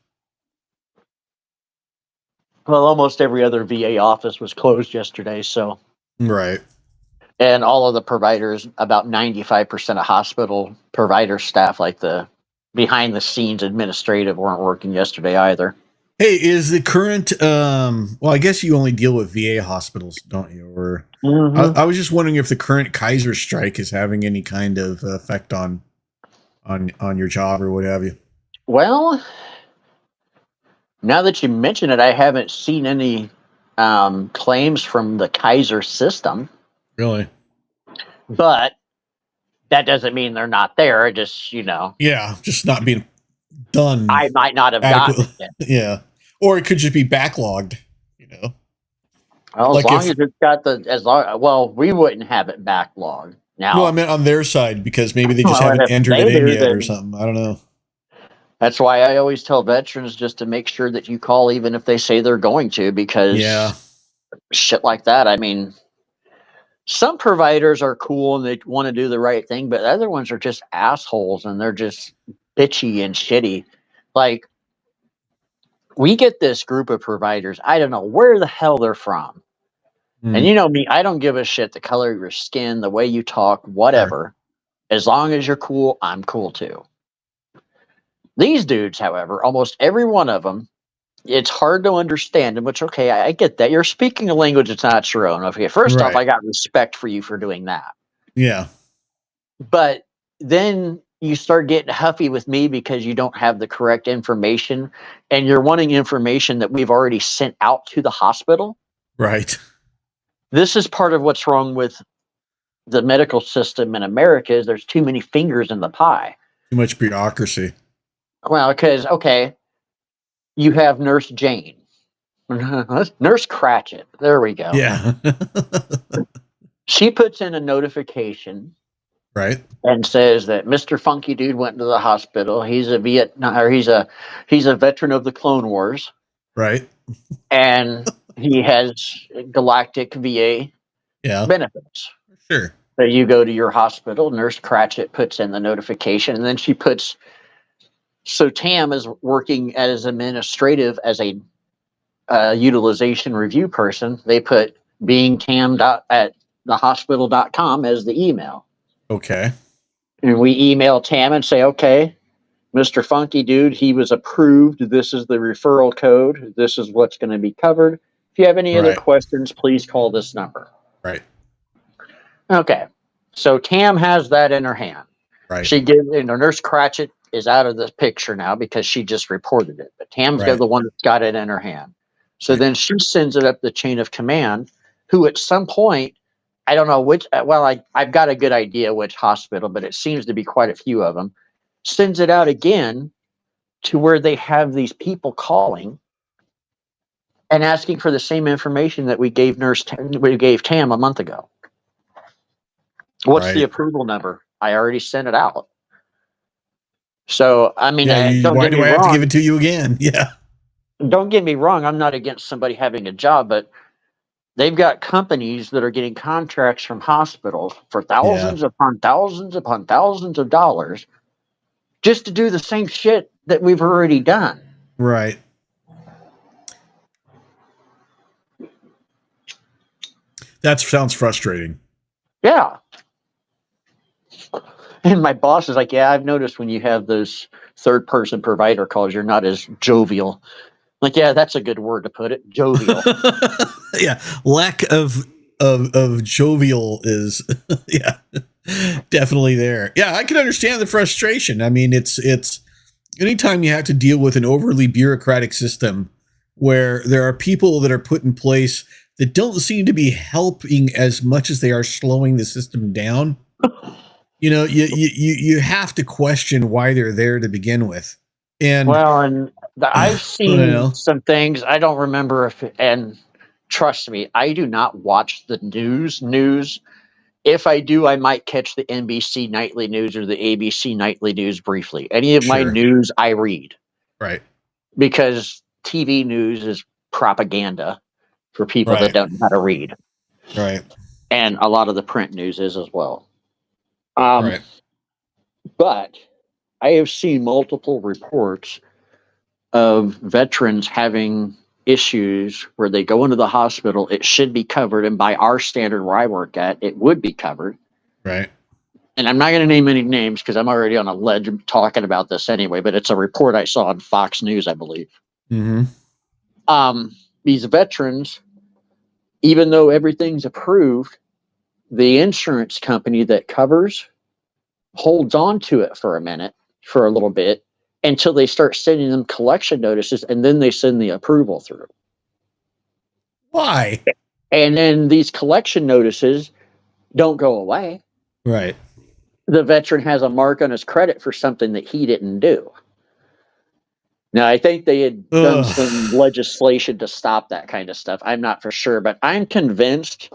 Speaker 2: Well, almost every other VA office was closed yesterday, so
Speaker 1: Right.
Speaker 2: And all of the providers, about 95% of hospital provider staff, like the behind the scenes administrative, weren't working yesterday either.
Speaker 1: Hey, is the current well, I guess you only deal with VA hospitals, don't you? Or I was just wondering if the current Kaiser strike is having any kind of effect on your job or what have you.
Speaker 2: Well, now that you mention it, I haven't seen any claims from the Kaiser system,
Speaker 1: Really?
Speaker 2: but that doesn't mean they're not there. It just,
Speaker 1: Yeah, just not being done
Speaker 2: I might not have gotten
Speaker 1: adequately.
Speaker 2: it.
Speaker 1: Yeah. Or it could just be backlogged, you know.
Speaker 2: Well, as
Speaker 1: Like
Speaker 2: long
Speaker 1: if
Speaker 2: as it's got well, we wouldn't have it backlogged.
Speaker 1: no, I
Speaker 2: Now,
Speaker 1: meant on their side because maybe they just
Speaker 2: well, and
Speaker 1: haven't
Speaker 2: if
Speaker 1: entered it
Speaker 2: they
Speaker 1: in
Speaker 2: do,
Speaker 1: yet or
Speaker 2: then
Speaker 1: something. I don't know.
Speaker 2: that's why I always tell veterans just to make sure that you call, even if they say they're going to,
Speaker 1: Yeah.
Speaker 2: because shit like that. I mean, some providers are cool and they want to do the right thing, but other ones are just assholes and they're just bitchy and shitty. Like, we get this group of providers, I don't know where the hell they're from. And
Speaker 1: Mm,
Speaker 2: you know me, I don't give a shit the color of your skin, the way you talk,
Speaker 1: sure.
Speaker 2: whatever. As long as you're cool, I'm cool too. These dudes, however, almost every one of them, it's hard to understand them, which, okay, I get that. You're speaking a language that's not your own. Okay, first off,
Speaker 1: Right.
Speaker 2: I got respect for you for doing that.
Speaker 1: Yeah.
Speaker 2: But then you start getting huffy with me because you don't have the correct information and you're wanting information that we've already sent out to the hospital.
Speaker 1: Right.
Speaker 2: This is part of what's wrong with the medical system in America is there's too many fingers in the pie.
Speaker 1: Too much bureaucracy.
Speaker 2: Well, because, okay, you have Nurse Jane. Nurse Cratchit. There we go.
Speaker 1: Yeah.
Speaker 2: She puts in a notification
Speaker 1: Right.
Speaker 2: and says that Mr. Funky Dude went to the hospital. He's a Vietnam, or he's a veteran of the Clone Wars,
Speaker 1: Right.
Speaker 2: and he has galactic VA
Speaker 1: Yeah.
Speaker 2: benefits.
Speaker 1: Sure.
Speaker 2: So you go to your hospital, Nurse Cratchit puts in the notification, and then she puts. So Tam is working as administrative as a utilization review person. They put being Tam at thehospital.com as the email.
Speaker 1: Okay.
Speaker 2: And we email Tam and say, okay, Mr. Funky Dude, he was approved. This is the referral code. This is what's going to be covered. If you have any other
Speaker 1: Right.
Speaker 2: questions, please call this number.
Speaker 1: Right.
Speaker 2: Okay. So Tam has that in her hand.
Speaker 1: Right.
Speaker 2: She gives, Nurse Cratchit is out of the picture now because she just reported it. But Tam's
Speaker 1: Right.
Speaker 2: the one that's got it in her hand. So
Speaker 1: Right.
Speaker 2: then she sends it up the chain of command, who at some point, I don't know which, well, I've got a good idea which hospital, but it seems to be quite a few of them, sends it out again to where they have these people calling and asking for the same information that we gave Tam a month ago. What's the
Speaker 1: Right.
Speaker 2: approval number? I already sent it out. So, I mean,
Speaker 1: Yeah. Why do I have to give it to you again? Yeah.
Speaker 2: Don't get me wrong. I'm not against somebody having a job, but they've got companies that are getting contracts from hospitals for thousands upon thousands of dollars just to do the same shit that we've already done.
Speaker 1: Right. That sounds frustrating.
Speaker 2: Yeah. And my boss is like, yeah, I've noticed when you have those third person provider calls, you're not as jovial. Like, yeah, that's a good word to put it. Jovial.
Speaker 1: Yeah. Lack of jovial is yeah, definitely there. Yeah, I can understand the frustration. I mean, it's anytime you have to deal with an overly bureaucratic system where there are people that are put in place that don't seem to be helping as much as they are slowing the system down. You have to question why they're there to begin with. And
Speaker 2: well, and I've seen
Speaker 1: well,
Speaker 2: some things. I don't remember and trust me, I do not watch the news. If I do, I might catch the NBC nightly news or the ABC nightly news briefly. Any of my
Speaker 1: sure.
Speaker 2: news I read
Speaker 1: Right.
Speaker 2: because TV news is propaganda for people that
Speaker 1: Right.
Speaker 2: don't know how to read.
Speaker 1: Right.
Speaker 2: And a lot of the print news is as well. But I have seen multiple reports of veterans having issues where they go into the hospital, it should be covered. And by our standard where I work at, it would be covered.
Speaker 1: Right.
Speaker 2: And I'm not going to name any names because I'm already on a ledge talking about this anyway, but it's a report I saw on Fox News, I believe.
Speaker 1: Mm-hmm.
Speaker 2: These veterans, even though everything's approved, the insurance company that covers holds on to it for a little bit, until they start sending them collection notices, and then they send the approval through.
Speaker 1: Why?
Speaker 2: And then these collection notices don't go away.
Speaker 1: Right.
Speaker 2: The veteran has a mark on his credit for something that he didn't do. Now, I think they had done some legislation to stop that kind of stuff. I'm not for sure, but I'm convinced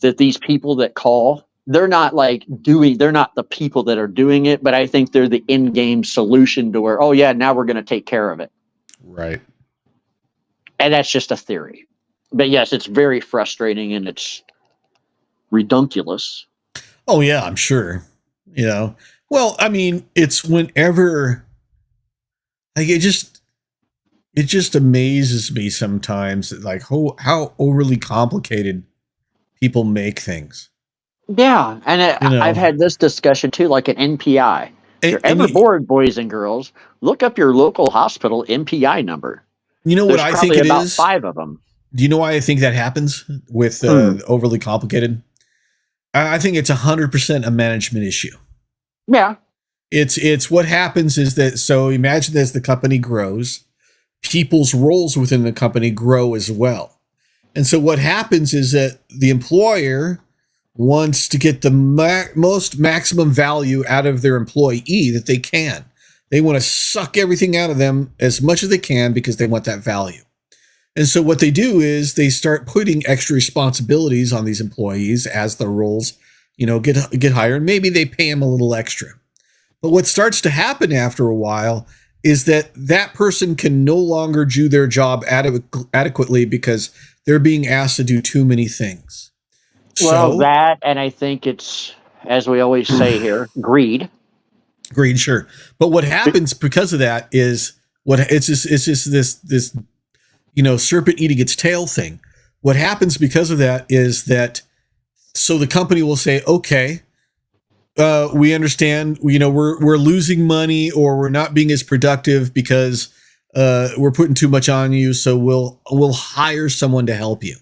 Speaker 2: that these people that call, they're not the people that are doing it, but I think they're the in-game solution to where, oh yeah, now we're going to take care of it.
Speaker 1: Right.
Speaker 2: And that's just a theory. But yes, it's very frustrating and it's redunculous.
Speaker 1: Oh yeah, I'm sure. You know, well, I mean, it's whenever, like, it just amazes me sometimes that, like, how overly complicated people make things.
Speaker 2: Yeah, and I've had this discussion too, like an NPI. If you're ever bored, boys and girls, look up your local hospital NPI number.
Speaker 1: You know what I think it is?
Speaker 2: 5 of them.
Speaker 1: Do you know why I think that happens with overly complicated? I think it's 100% a management issue.
Speaker 2: Yeah.
Speaker 1: It's what happens is that, so imagine as the company grows, people's roles within the company grow as well. And so what happens is that the employer wants to get the most maximum value out of their employee that they can. They want to suck everything out of them as much as they can because they want that value. And so what they do is they start putting extra responsibilities on these employees as the roles, get higher, and maybe they pay them a little extra. But what starts to happen after a while is that person can no longer do their job adequately because they're being asked to do too many things.
Speaker 2: Well, that, and I think it's, as we always say here, greed.
Speaker 1: Greed, sure. But what happens because of that is it's just this serpent eating its tail thing. What happens because of that is that, so the company will say, okay, we understand, we're losing money, or we're not being as productive because we're putting too much on you, so we'll hire someone to help you,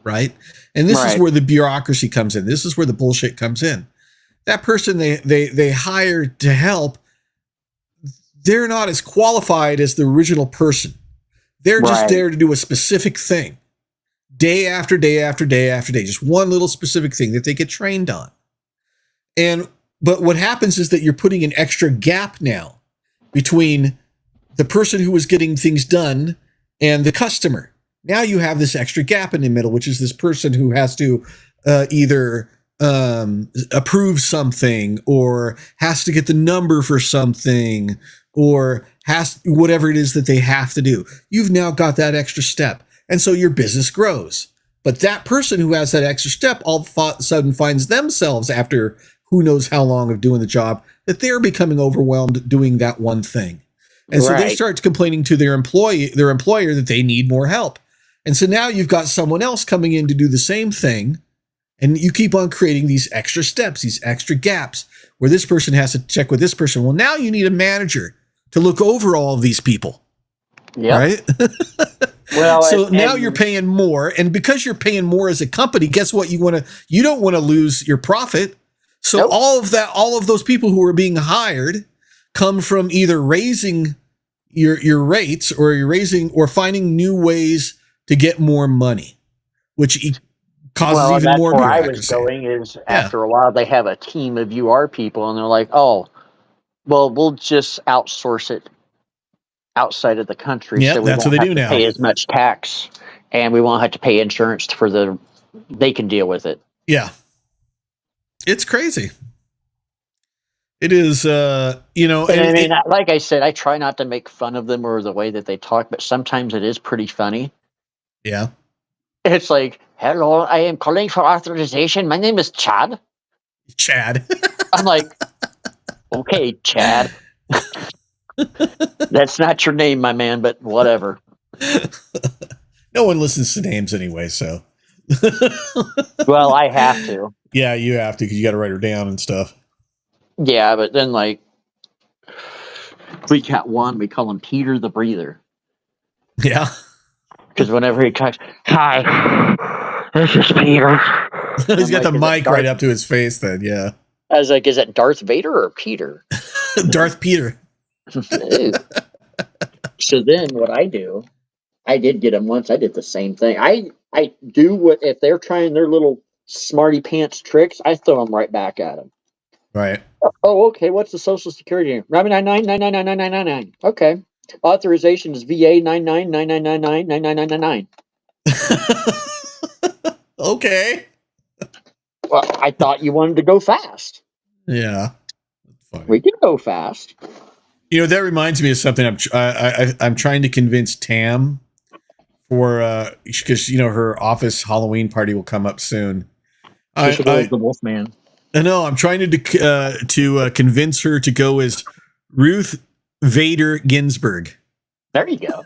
Speaker 1: right? And this is where the bureaucracy comes in. This is where the bullshit comes in. That person they hired to help, they're not as qualified as the original person. They're just there to do a specific thing, day after day after day after day, just one little specific thing that they get trained on. But what happens is that you're putting an extra gap now between the person who was getting things done and the customer. Now you have this extra gap in the middle, which is this person who has to either approve something, or has to get the number for something, or has whatever it is that they have to do. You've now got that extra step. And so your business grows. But that person who has that extra step all of a sudden finds themselves, after who knows how long of doing the job, that they're becoming overwhelmed doing that one thing. And so they start complaining to their employer that they need more help. And so now you've got someone else coming in to do the same thing. And you keep on creating these extra steps, these extra gaps, where this person has to check with this person. Well, now you need a manager to look over all of these people. Yeah. Right?
Speaker 2: Well,
Speaker 1: so now you're paying more, and because you're paying more as a company, guess what? You don't want to lose your profit. So all of those people who are being hired come from either raising your rates, or finding new ways to get more money, which causes even more bureaucracy.
Speaker 2: Where I was going is, after a while, they have a team of UR people, and they're like, oh, well, we'll just outsource it outside of the country.
Speaker 1: Yeah,
Speaker 2: so we
Speaker 1: that's what they do now.
Speaker 2: Pay as much tax, and we won't have to pay insurance they can deal with it.
Speaker 1: Yeah. It's crazy. It is,
Speaker 2: like I said, I try not to make fun of them or the way that they talk, but sometimes it is pretty funny.
Speaker 1: Yeah.
Speaker 2: It's like, hello, I am calling for authorization. My name is Chad.
Speaker 1: Chad.
Speaker 2: I'm like, okay, Chad. That's not your name, my man, but whatever.
Speaker 1: No one listens to names anyway, so.
Speaker 2: Well, I have to.
Speaker 1: Yeah, you have to because you got to write her down and stuff.
Speaker 2: Yeah, but then like we got one, we call him Peter the Breather.
Speaker 1: Yeah.
Speaker 2: Because whenever he talks, hi, this is Peter.
Speaker 1: He's got the
Speaker 2: "Is it
Speaker 1: mic right up to his face then, yeah.
Speaker 2: I was like, is it Darth Vader or Peter?
Speaker 1: Darth Peter.
Speaker 2: So then what I do, I did get him once. I did the same thing. I do what if they're trying their little smarty pants tricks, I throw them right back at them.
Speaker 1: Right.
Speaker 2: Oh, okay. What's the social security? Rami 9999999999. Okay. Authorization is VA 9999999999.
Speaker 1: Okay.
Speaker 2: Well, I thought you wanted to go fast.
Speaker 1: Yeah. Funny.
Speaker 2: We can go fast.
Speaker 1: You know, that reminds me of something I'm trying to convince Tam for because you know her office Halloween party will come up soon.
Speaker 2: She should go as the Wolfman.
Speaker 1: No, I'm trying to convince her to go as Ruth Vader Ginsburg.
Speaker 2: There you go.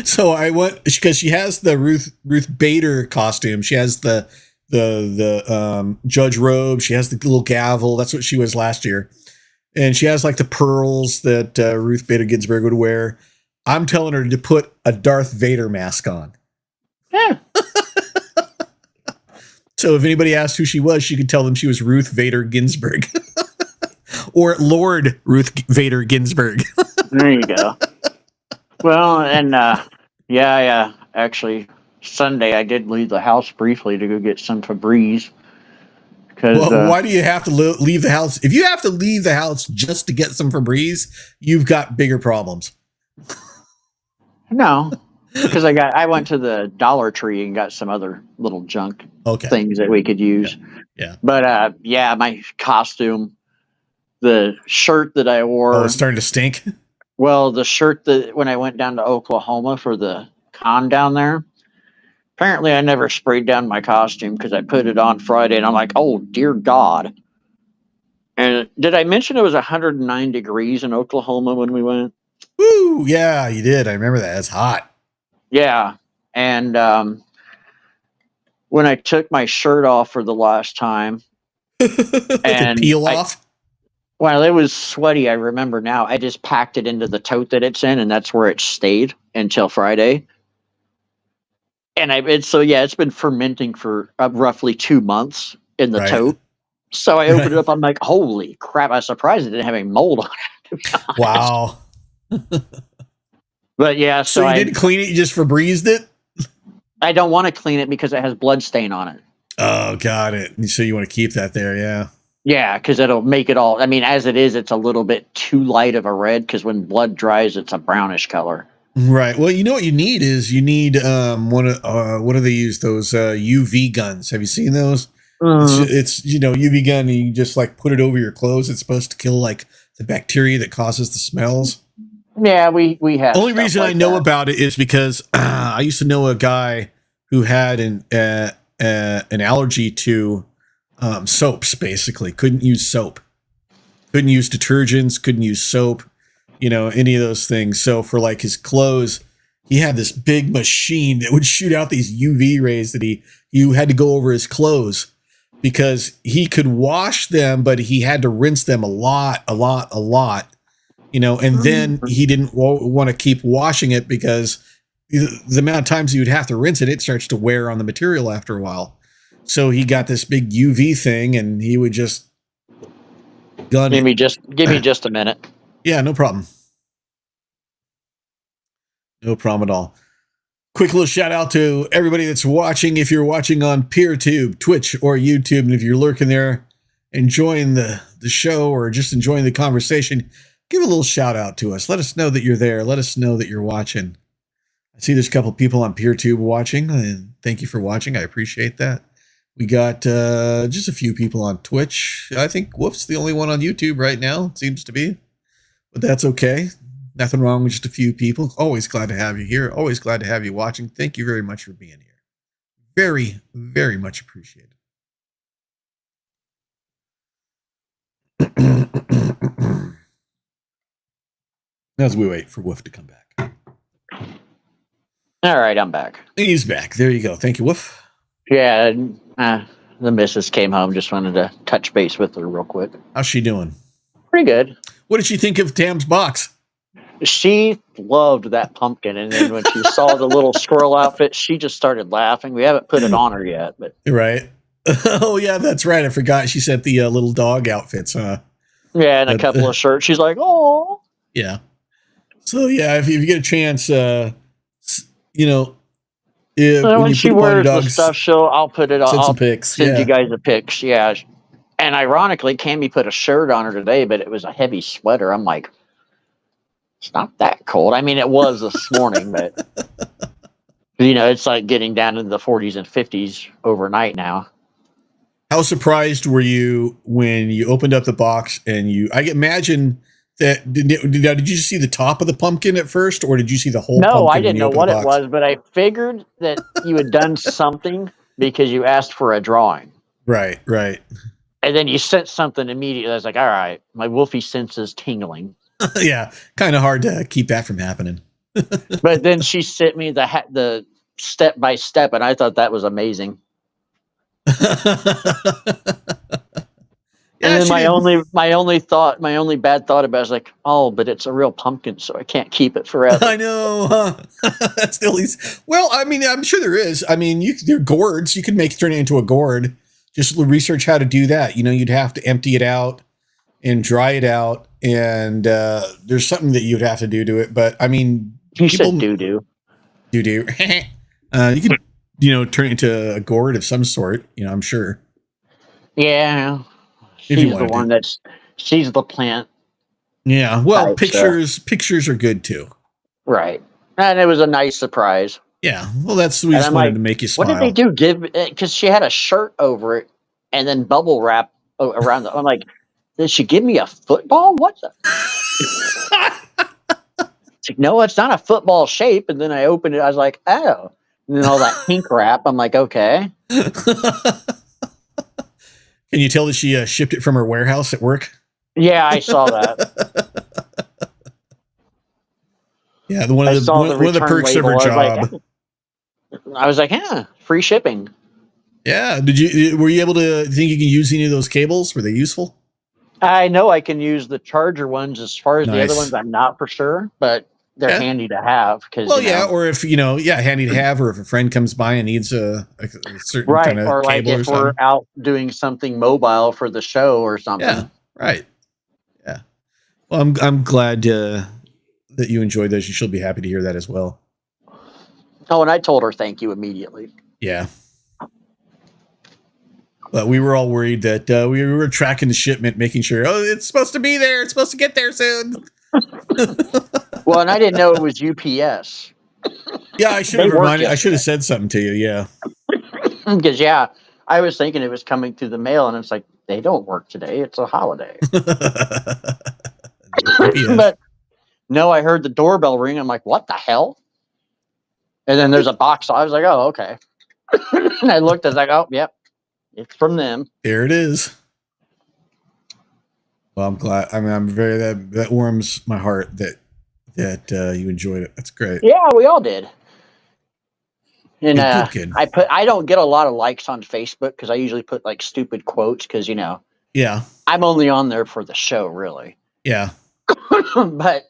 Speaker 1: So I went because she has the Ruth Bader costume. She has the judge robe. She has the little gavel. That's what she was last year. And she has like the pearls that Ruth Bader Ginsburg would wear. I'm telling her to put a Darth Vader mask on.
Speaker 2: Yeah.
Speaker 1: So if anybody asked who she was, she could tell them she was Ruth Vader Ginsburg. Or Lord Ruth Vader Ginsburg.
Speaker 2: There you go. Well, and yeah, actually, Sunday I did leave the house briefly to go get some Febreze.
Speaker 1: Well, why do you have to leave the house? If you have to leave the house just to get some Febreze, you've got bigger problems.
Speaker 2: No, because I went to the Dollar Tree and got some other little junk things that we could use.
Speaker 1: Yeah.
Speaker 2: But yeah, my costume, the shirt that I wore,
Speaker 1: it's starting to stink.
Speaker 2: Well, the shirt that when I went down to Oklahoma for the con down there, apparently I never sprayed down my costume because I put it on Friday and I'm like, oh dear God. And did I mention it was 109 degrees in Oklahoma when we went?
Speaker 1: Woo! Yeah, you did. I remember that. It's hot.
Speaker 2: Yeah. And when I took my shirt off for the last time
Speaker 1: and peel off.
Speaker 2: Well, it was sweaty. I remember now. I just packed it into the tote that it's in, and that's where it stayed until Friday. And it's been fermenting for roughly 2 months in the tote. So I opened it up. I'm like, holy crap! I was surprised it didn't have any mold on it.
Speaker 1: Wow.
Speaker 2: But yeah,
Speaker 1: so you didn't clean it. You just Febrezed it.
Speaker 2: I don't want to clean it because it has blood stain on it.
Speaker 1: Oh, got it. So you want to keep that there, yeah.
Speaker 2: Yeah, because it'll make it all. I mean, as it is, it's a little bit too light of a red. Because when blood dries, it's a brownish color.
Speaker 1: Right. Well, you know what you need is what do they use? Those UV guns. Have you seen those? It's UV gun. And you just like put it over your clothes. It's supposed to kill like the bacteria that causes the smells.
Speaker 2: Yeah, we have.
Speaker 1: Only reason I know about it is because I used to know a guy who had an allergy to soaps. Basically, couldn't use soap, couldn't use detergents, couldn't use soap, any of those things. So for like his clothes, he had this big machine that would shoot out these UV rays that you had to go over his clothes because he could wash them, but he had to rinse them a lot. And then he didn't want to keep washing it because the amount of times you would have to rinse it, it starts to wear on the material after a while. So he got this big UV thing and he would just gun
Speaker 2: it. Give me just a minute.
Speaker 1: Yeah, no problem. No problem at all. Quick little shout out to everybody that's watching. If you're watching on PeerTube, Twitch, or YouTube, and if you're lurking there enjoying the show or just enjoying the conversation, give a little shout out to us. Let us know that you're there. Let us know that you're watching. I see there's a couple people on PeerTube watching, and thank you for watching. I appreciate that. We got just a few people on Twitch. I think Wolf's the only one on YouTube right now, it seems to be. But that's okay. Nothing wrong with just a few people. Always glad to have you here. Always glad to have you watching. Thank you very much for being here. Very, very much appreciated. As we wait for Wolf to come back.
Speaker 2: All right, I'm back.
Speaker 1: He's back. There you go. Thank you, Woof.
Speaker 2: Yeah, the missus came home. Just wanted to touch base with her real quick.
Speaker 1: How's she doing?
Speaker 2: Pretty good.
Speaker 1: What did she think of Tam's box?
Speaker 2: She loved that pumpkin, and then when she saw the little squirrel outfit, she just started laughing. We haven't put it on her yet, but
Speaker 1: Right. Oh, yeah, that's right. I forgot she sent the little dog outfits, huh?
Speaker 2: yeah, and a couple of shirts. She's like, "Oh,
Speaker 1: Yeah. So, yeah, if you get a chance, you know,
Speaker 2: when
Speaker 1: you
Speaker 2: she
Speaker 1: put them on your
Speaker 2: wears the
Speaker 1: dogs,
Speaker 2: stuff, I'll put it.
Speaker 1: send
Speaker 2: I'll
Speaker 1: some pics.
Speaker 2: send
Speaker 1: Yeah.
Speaker 2: you guys the pics." Yeah, and ironically, Cammy put a shirt on her today, but it was a heavy sweater. I'm like, it's not that cold. I mean, it was this morning, but it's like getting down into the 40s and 50s overnight now.
Speaker 1: How surprised were you when you opened up the box and I imagine that did you see the top of the pumpkin at first, or did you see the whole pumpkin?
Speaker 2: No, I didn't
Speaker 1: when you
Speaker 2: know
Speaker 1: opened
Speaker 2: what
Speaker 1: the
Speaker 2: it
Speaker 1: box?
Speaker 2: was, but I figured that you had done something because you asked for a drawing.
Speaker 1: Right, right.
Speaker 2: And then you sent something immediately. I was like, all right, my Wolfie sense is tingling.
Speaker 1: Yeah, kind of hard to keep that from happening.
Speaker 2: But then she sent me the step by step, and I thought that was amazing. And then my only bad thought about it was like, oh, but it's a real pumpkin, so I can't keep it forever.
Speaker 1: I know, huh? That's the least. Well, I mean, I'm sure there is. I mean, they're gourds. You could turn it into a gourd. Just research how to do that. You'd have to empty it out and dry it out, and there's something that you'd have to do to it. But I mean,
Speaker 2: You said doo-doo.
Speaker 1: Doo-doo. You could, turn it into a gourd of some sort. I'm sure.
Speaker 2: Yeah.
Speaker 1: If
Speaker 2: She's the one she's the plant.
Speaker 1: Yeah. Well,
Speaker 2: type,
Speaker 1: pictures are good too.
Speaker 2: Right. And it was a nice surprise.
Speaker 1: Yeah. Well, we just wanted to make you smile.
Speaker 2: What did they do? Because she had a shirt over it and then bubble wrap around I'm like, did she give me a football? What the? It's like, no, it's not a football shape. And then I opened it. I was like, oh. And then all that pink wrap. I'm like, okay.
Speaker 1: Can you tell that she shipped it from her warehouse at work?
Speaker 2: Yeah, I saw that.
Speaker 1: Yeah, one of the perks of her job.
Speaker 2: I was like, yeah, free shipping.
Speaker 1: Yeah. Were you able to think you can use any of those cables? Were they useful?
Speaker 2: I know I can use the charger ones. As far as the other ones, I'm not for sure, but they're handy to have.
Speaker 1: Or if handy to have, or if a friend comes by and needs a certain kind of
Speaker 2: or like
Speaker 1: cable,
Speaker 2: if we're out doing something mobile for the show or something.
Speaker 1: Yeah, right. Yeah. Well, I'm glad that you enjoyed those. You should be happy to hear that as well.
Speaker 2: Oh, and I told her thank you immediately.
Speaker 1: Yeah. But we were all worried that we were tracking the shipment, making sure, it's supposed to be there. It's supposed to get there soon.
Speaker 2: Well, and I didn't know it was UPS.
Speaker 1: Yeah, I should have reminded. I should have said something to you. Yeah.
Speaker 2: Because I was thinking it was coming through the mail, and it's like they don't work today. It's a holiday. But no, I heard the doorbell ring. I'm like, what the hell? And then there's a box. I was like, oh, okay. And I looked. I was like, oh, yep, it's from them.
Speaker 1: There it is. Well, I'm glad. I mean, I'm very that warms my heart that you enjoyed it. That's great.
Speaker 2: Yeah, we all did. And
Speaker 1: good.
Speaker 2: I don't get a lot of likes on Facebook because I usually put like stupid quotes because
Speaker 1: yeah,
Speaker 2: I'm only on there for the show, really.
Speaker 1: Yeah.
Speaker 2: But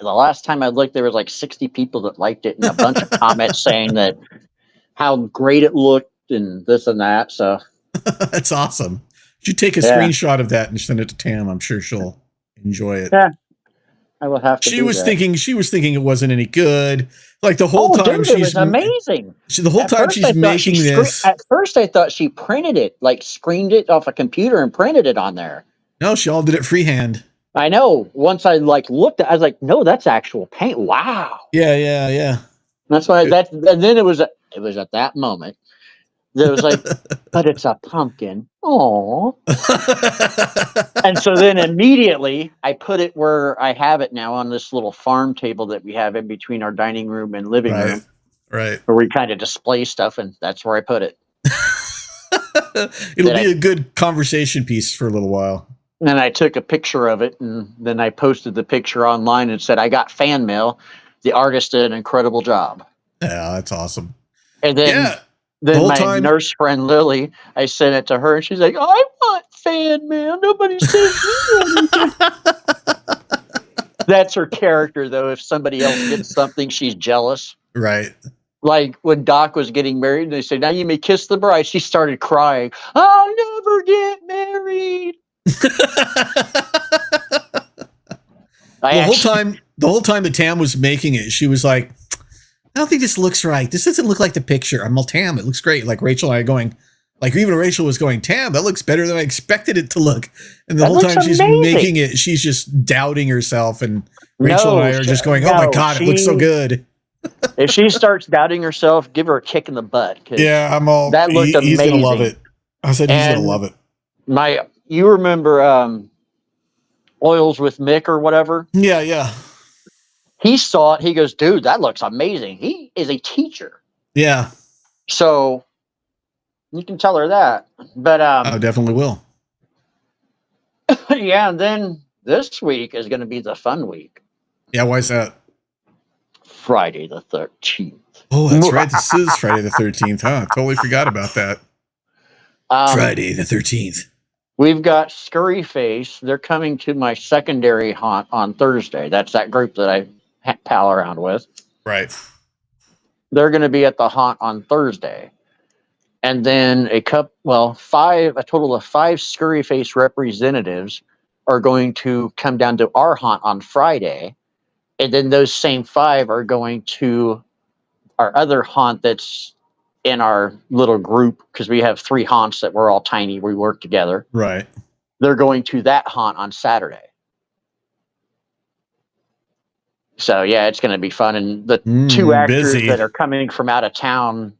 Speaker 2: the last time I looked, there was like 60 people that liked it and a bunch of comments saying that how great it looked and this and that. So
Speaker 1: that's awesome. You take a screenshot of that and send it to Tam. I'm sure she'll enjoy it.
Speaker 2: Yeah, I will have to.
Speaker 1: She was thinking it wasn't any good. Like the whole time,
Speaker 2: it was amazing.
Speaker 1: The whole time she's making this.
Speaker 2: At first, I thought she printed it, like screened it off a computer and printed it on there.
Speaker 1: No, she all did it freehand.
Speaker 2: I know. Once I looked at, I was like, no, that's actual paint. Wow.
Speaker 1: Yeah.
Speaker 2: That's why and then it was at that moment. It was like, but it's a pumpkin. Oh. And so then immediately I put it where I have it now on this little farm table that we have in between our dining room and living room.
Speaker 1: Right.
Speaker 2: Where we kind of display stuff, and that's where I put it.
Speaker 1: It'll be a good conversation piece for a little while.
Speaker 2: And I took a picture of it, and then I posted the picture online and said, I got fan mail. The artist did an incredible job.
Speaker 1: Yeah, that's awesome.
Speaker 2: And then
Speaker 1: Yeah, the whole
Speaker 2: my
Speaker 1: time.
Speaker 2: nurse friend Lily, I sent it to her, and she's like, "I want fan mail. Nobody sends me anything." That's her character, though. If somebody else gets something, she's jealous.
Speaker 1: Right.
Speaker 2: Like when Doc was getting married, and they said, "Now you may kiss the bride." She started crying. I'll never get married.
Speaker 1: The whole time that Tam was making it, she was like, I don't think this looks right. This doesn't look like the picture. I'm all, Tam, it looks great. Like Rachel and I going, like even Rachel was going, Tam, that looks better than I expected it to look. And the
Speaker 2: That
Speaker 1: whole
Speaker 2: looks
Speaker 1: time she's
Speaker 2: amazing.
Speaker 1: making it, she's just doubting herself. And Rachel and I are just going, oh my God, it looks so good.
Speaker 2: If she starts doubting herself, give her a kick in the butt.
Speaker 1: Yeah, I'm all,
Speaker 2: that looked
Speaker 1: he's
Speaker 2: amazing.
Speaker 1: going to love it. I said he's going to love it.
Speaker 2: You remember Oils with Mick or whatever?
Speaker 1: Yeah, yeah.
Speaker 2: He saw it. He goes, dude, that looks amazing. He is a teacher.
Speaker 1: Yeah.
Speaker 2: So you can tell her that. But
Speaker 1: I definitely will.
Speaker 2: yeah, and then this week is going to be the fun week.
Speaker 1: Yeah, why is that?
Speaker 2: Friday the 13th.
Speaker 1: Oh, that's right. This is Friday the 13th, huh? Totally forgot about that. Friday the 13th.
Speaker 2: We've got Scurry Face. They're coming to my secondary haunt on Thursday. That's that group that I pal around with.
Speaker 1: Right.
Speaker 2: They're going to be at the haunt on Thursday. And then a total of 5 Scurry Face representatives are going to come down to our haunt on Friday. And then those same 5 are going to our other haunt that's in our little group, because we have 3 haunts that we're all tiny. We work together.
Speaker 1: Right.
Speaker 2: They're going to that haunt on Saturday. So, yeah, it's going to be fun. And the 2 actors that are coming from out of town,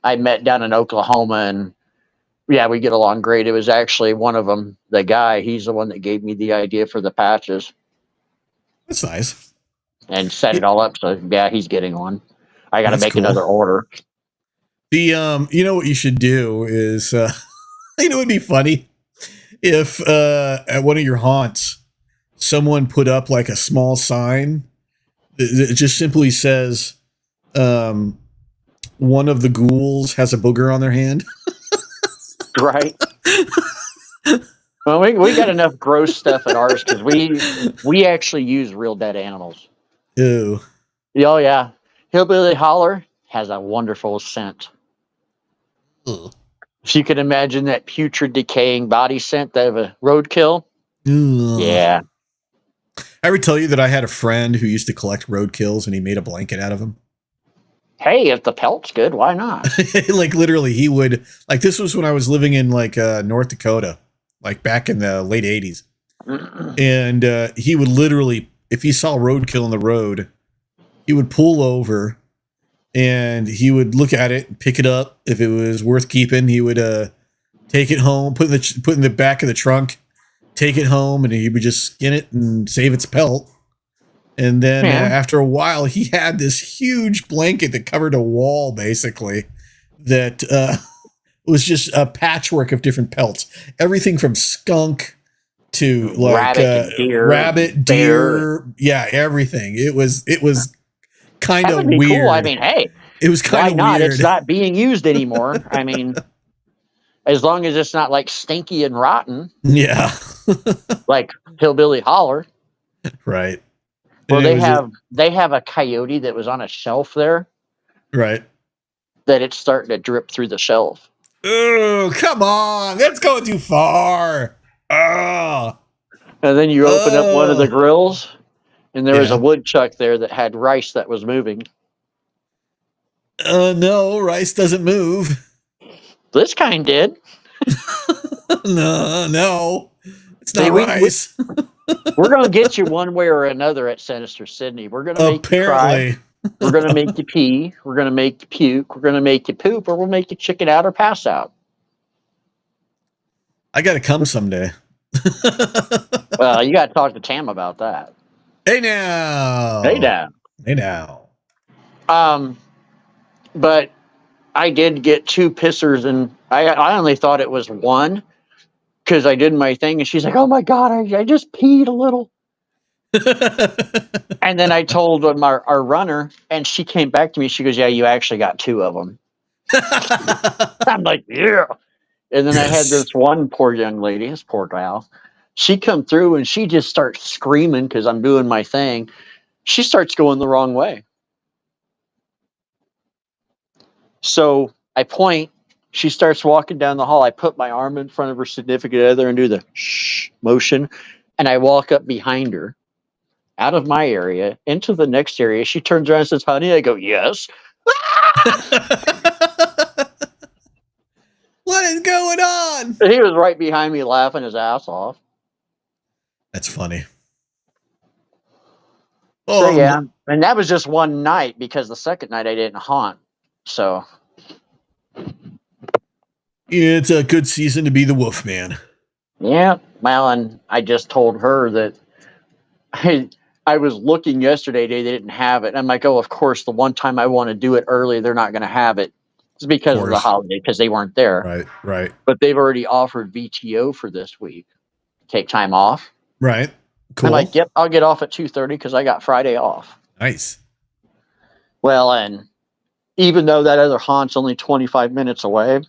Speaker 2: I met down in Oklahoma, and yeah, we get along great. It was actually one of them, the guy, he's the one that gave me the idea for the patches.
Speaker 1: That's nice.
Speaker 2: And set it all up. So, yeah, he's getting one. I got to make another order.
Speaker 1: The you know what you should do is you know it'd be funny if at one of your haunts someone put up like a small sign that just simply says one of the ghouls has a booger on their hand.
Speaker 2: Right. Well, we got enough gross stuff at ours because we actually use real dead animals.
Speaker 1: Ew.
Speaker 2: Oh yeah. Hillbilly Holler has a wonderful scent.
Speaker 1: Ugh.
Speaker 2: If you can imagine that putrid, decaying body scent of a roadkill.
Speaker 1: Ugh.
Speaker 2: Yeah.
Speaker 1: I ever tell you that I had a friend who used to collect roadkills and he made a blanket out of them?
Speaker 2: Hey, if the pelt's good, why not?
Speaker 1: Like literally he would, like this was when I was living in like North Dakota, like back in the late 80s. And he would literally, if he saw roadkill in the road, he would pull over and he would look at it, pick it up. If it was worth keeping, he would take it home, put in the back of the trunk, take it home, and he would just skin it and save its pelt. And then after a while, he had this huge blanket that covered a wall, basically, that was just a patchwork of different pelts. Everything from skunk to like rabbit, deer. Yeah, everything. It was kind of weird.
Speaker 2: Cool. I mean, hey,
Speaker 1: it was kind of
Speaker 2: not?
Speaker 1: weird.
Speaker 2: It's not being used anymore. I mean, as long as it's not like stinky and rotten.
Speaker 1: Yeah.
Speaker 2: Like Hillbilly Holler.
Speaker 1: Right.
Speaker 2: Well, they have a coyote that was on a shelf there.
Speaker 1: Right.
Speaker 2: That it's starting to drip through the shelf.
Speaker 1: Oh, come on. That's going too far. Oh.
Speaker 2: And then you open up one of the grills, and there was a woodchuck there that had rice that was moving.
Speaker 1: No, rice doesn't move.
Speaker 2: This kind did.
Speaker 1: No. It's not rice.
Speaker 2: We're going to get you one way or another at Sinister Sydney. We're going to make you cry. We're going to make you pee. We're going to make you puke. We're going to make you poop, or we'll make you chicken out or pass out.
Speaker 1: I got to come someday.
Speaker 2: Well, you got to talk to Tam about that.
Speaker 1: Hey now.
Speaker 2: But I did get 2 pissers, and I only thought it was one because I did my thing, and she's like, "Oh my God, I just peed a little." And then I told our runner, and she came back to me. She goes, "Yeah, you actually got 2 of them." I'm like, "Yeah." And then I had
Speaker 1: Yes.
Speaker 2: this one poor young lady, this poor gal. She come through and she just starts screaming because I'm doing my thing. She starts going the wrong way. So I point. She starts walking down the hall. I put my arm in front of her significant other and do the shh motion, and I walk up behind her, out of my area into the next area. She turns around and says, "Honey," I go, "Yes."
Speaker 1: What is going on?
Speaker 2: He was right behind me laughing his ass off.
Speaker 1: That's funny.
Speaker 2: So
Speaker 1: Oh,
Speaker 2: yeah, and that was just one night because the second night I didn't haunt. So
Speaker 1: it's a good season to be the wolf man.
Speaker 2: yeah, well, and I just told her that I was looking yesterday, they didn't have it. I'm like, oh, of course, the one time I want to do it early, they're not going to have it. It's because of the
Speaker 1: course.
Speaker 2: holiday, because they weren't there.
Speaker 1: Right, right,
Speaker 2: But they've already offered VTO for this week. Take time off.
Speaker 1: right. Cool.
Speaker 2: I'm like, yep, I'll get off at 2:30 because I got Friday off.
Speaker 1: Nice.
Speaker 2: Well, and even though that other haunt's only 25 minutes away,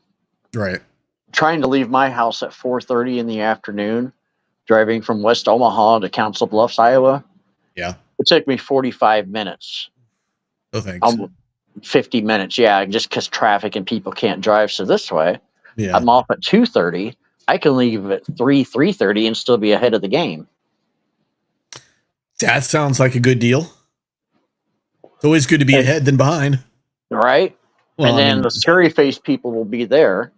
Speaker 1: Right.
Speaker 2: trying to leave my house at 4:30 in the afternoon, driving from West Omaha to Council Bluffs, Iowa.
Speaker 1: Yeah.
Speaker 2: It took me 45 minutes.
Speaker 1: Oh, thanks.
Speaker 2: 50 minutes, yeah, just because traffic and people can't drive. So this way,
Speaker 1: Yeah.
Speaker 2: I'm off at 2:30. I can leave at 3:30 and still be ahead of the game.
Speaker 1: That sounds like a good deal. It's always good to be ahead than behind.
Speaker 2: Right?
Speaker 1: Well,
Speaker 2: and then the scary face people will be there.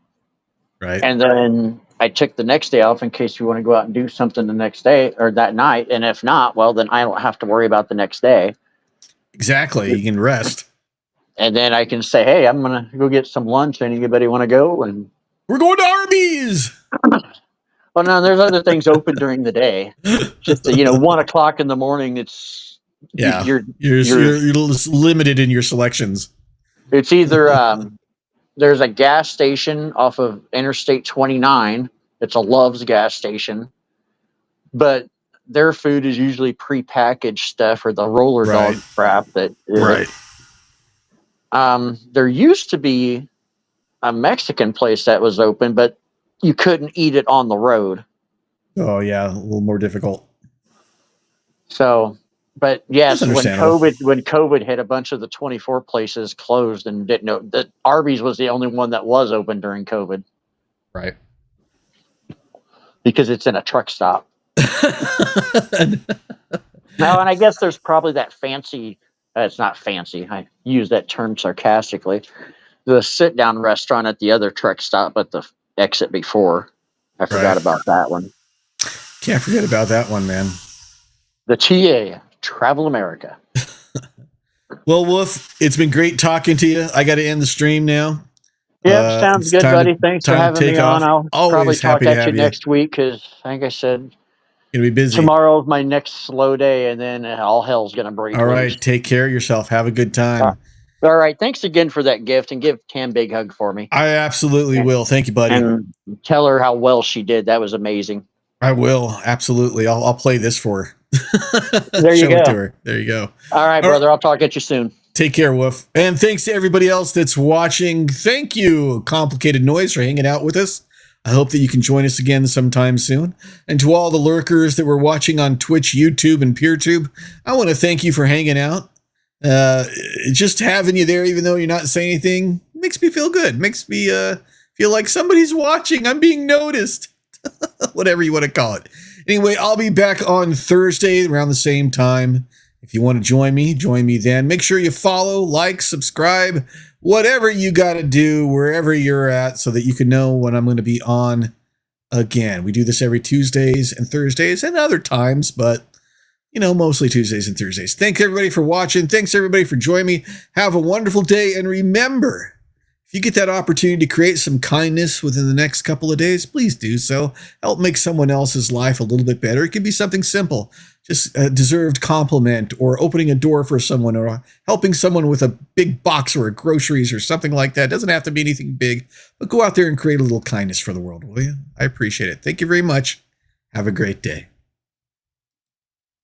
Speaker 1: Right.
Speaker 2: And then I took the next day off in case you want to go out and do something the next day or that night. And if not, well, then I don't have to worry about the next day.
Speaker 1: Exactly. You can rest.
Speaker 2: And then I can say, hey, I'm going to go get some lunch. Anybody want to go? And
Speaker 1: we're going to Arby's.
Speaker 2: Well, no, there's other things open during the day. Just 1 o'clock in the morning. It's
Speaker 1: you're limited in your selections.
Speaker 2: It's either there's a gas station off of Interstate 29. It's a Love's gas station, but their food is usually prepackaged stuff or the roller dog crap that.
Speaker 1: Right.
Speaker 2: There used to be a Mexican place that was open, but you couldn't eat it on the road.
Speaker 1: Oh yeah, a little more difficult.
Speaker 2: So, but yes, when COVID hit, a bunch of the 24 places closed and didn't know that Arby's was the only one that was open during COVID.
Speaker 1: Right.
Speaker 2: Because it's in a truck stop. Now, and I guess there's probably that fancy. It's not fancy. I use that term sarcastically. The sit-down restaurant at the other truck stop at the exit before. I forgot about that one.
Speaker 1: Can't forget about that one, man.
Speaker 2: The TA, Travel America.
Speaker 1: Well, Wolf, it's been great talking to you. I got to end the stream now.
Speaker 2: Yep, sounds good, buddy. Thanks for having me on. I'll probably talk at you next week because, like I said,
Speaker 1: gonna be busy.
Speaker 2: Tomorrow's my next slow day, and then all hell's gonna break loose.
Speaker 1: All right, take care of yourself. Have a good time.
Speaker 2: All right, thanks again for that gift, and give Tam a big hug for me.
Speaker 1: I absolutely will. Thank you, buddy.
Speaker 2: And tell her how well she did. That was amazing.
Speaker 1: I will, absolutely. I'll play this for her.
Speaker 2: There you
Speaker 1: Show
Speaker 2: go.
Speaker 1: it to her. There you go.
Speaker 2: All right, brother. I'll talk at you soon.
Speaker 1: Take care, Wolf. And thanks to everybody else that's watching. Thank you, Complicated Noise, for hanging out with us. I hope that you can join us again sometime soon. And to all the lurkers that were watching on Twitch, YouTube, and PeerTube, I want to thank you for hanging out. Just having you there, even though you're not saying anything, makes me feel good. Makes me feel like somebody's watching. I'm being noticed. Whatever you want to call it. Anyway, I'll be back on Thursday around the same time. If you want to join me then. Make sure you follow, like, subscribe, whatever you got to do, wherever you're at, so that you can know when I'm going to be on again. We do this every Tuesdays and Thursdays and other times, but, mostly Tuesdays and Thursdays. Thanks, everybody, for watching. Thanks, everybody, for joining me. Have a wonderful day. And remember, if you get that opportunity to create some kindness within the next couple of days, please do so. Help make someone else's life a little bit better. It can be something simple. Just a deserved compliment, or opening a door for someone, or helping someone with a big box or groceries or something like that. It doesn't have to be anything big, but go out there and create a little kindness for the world, will you? I appreciate it. Thank you very much. Have a great day.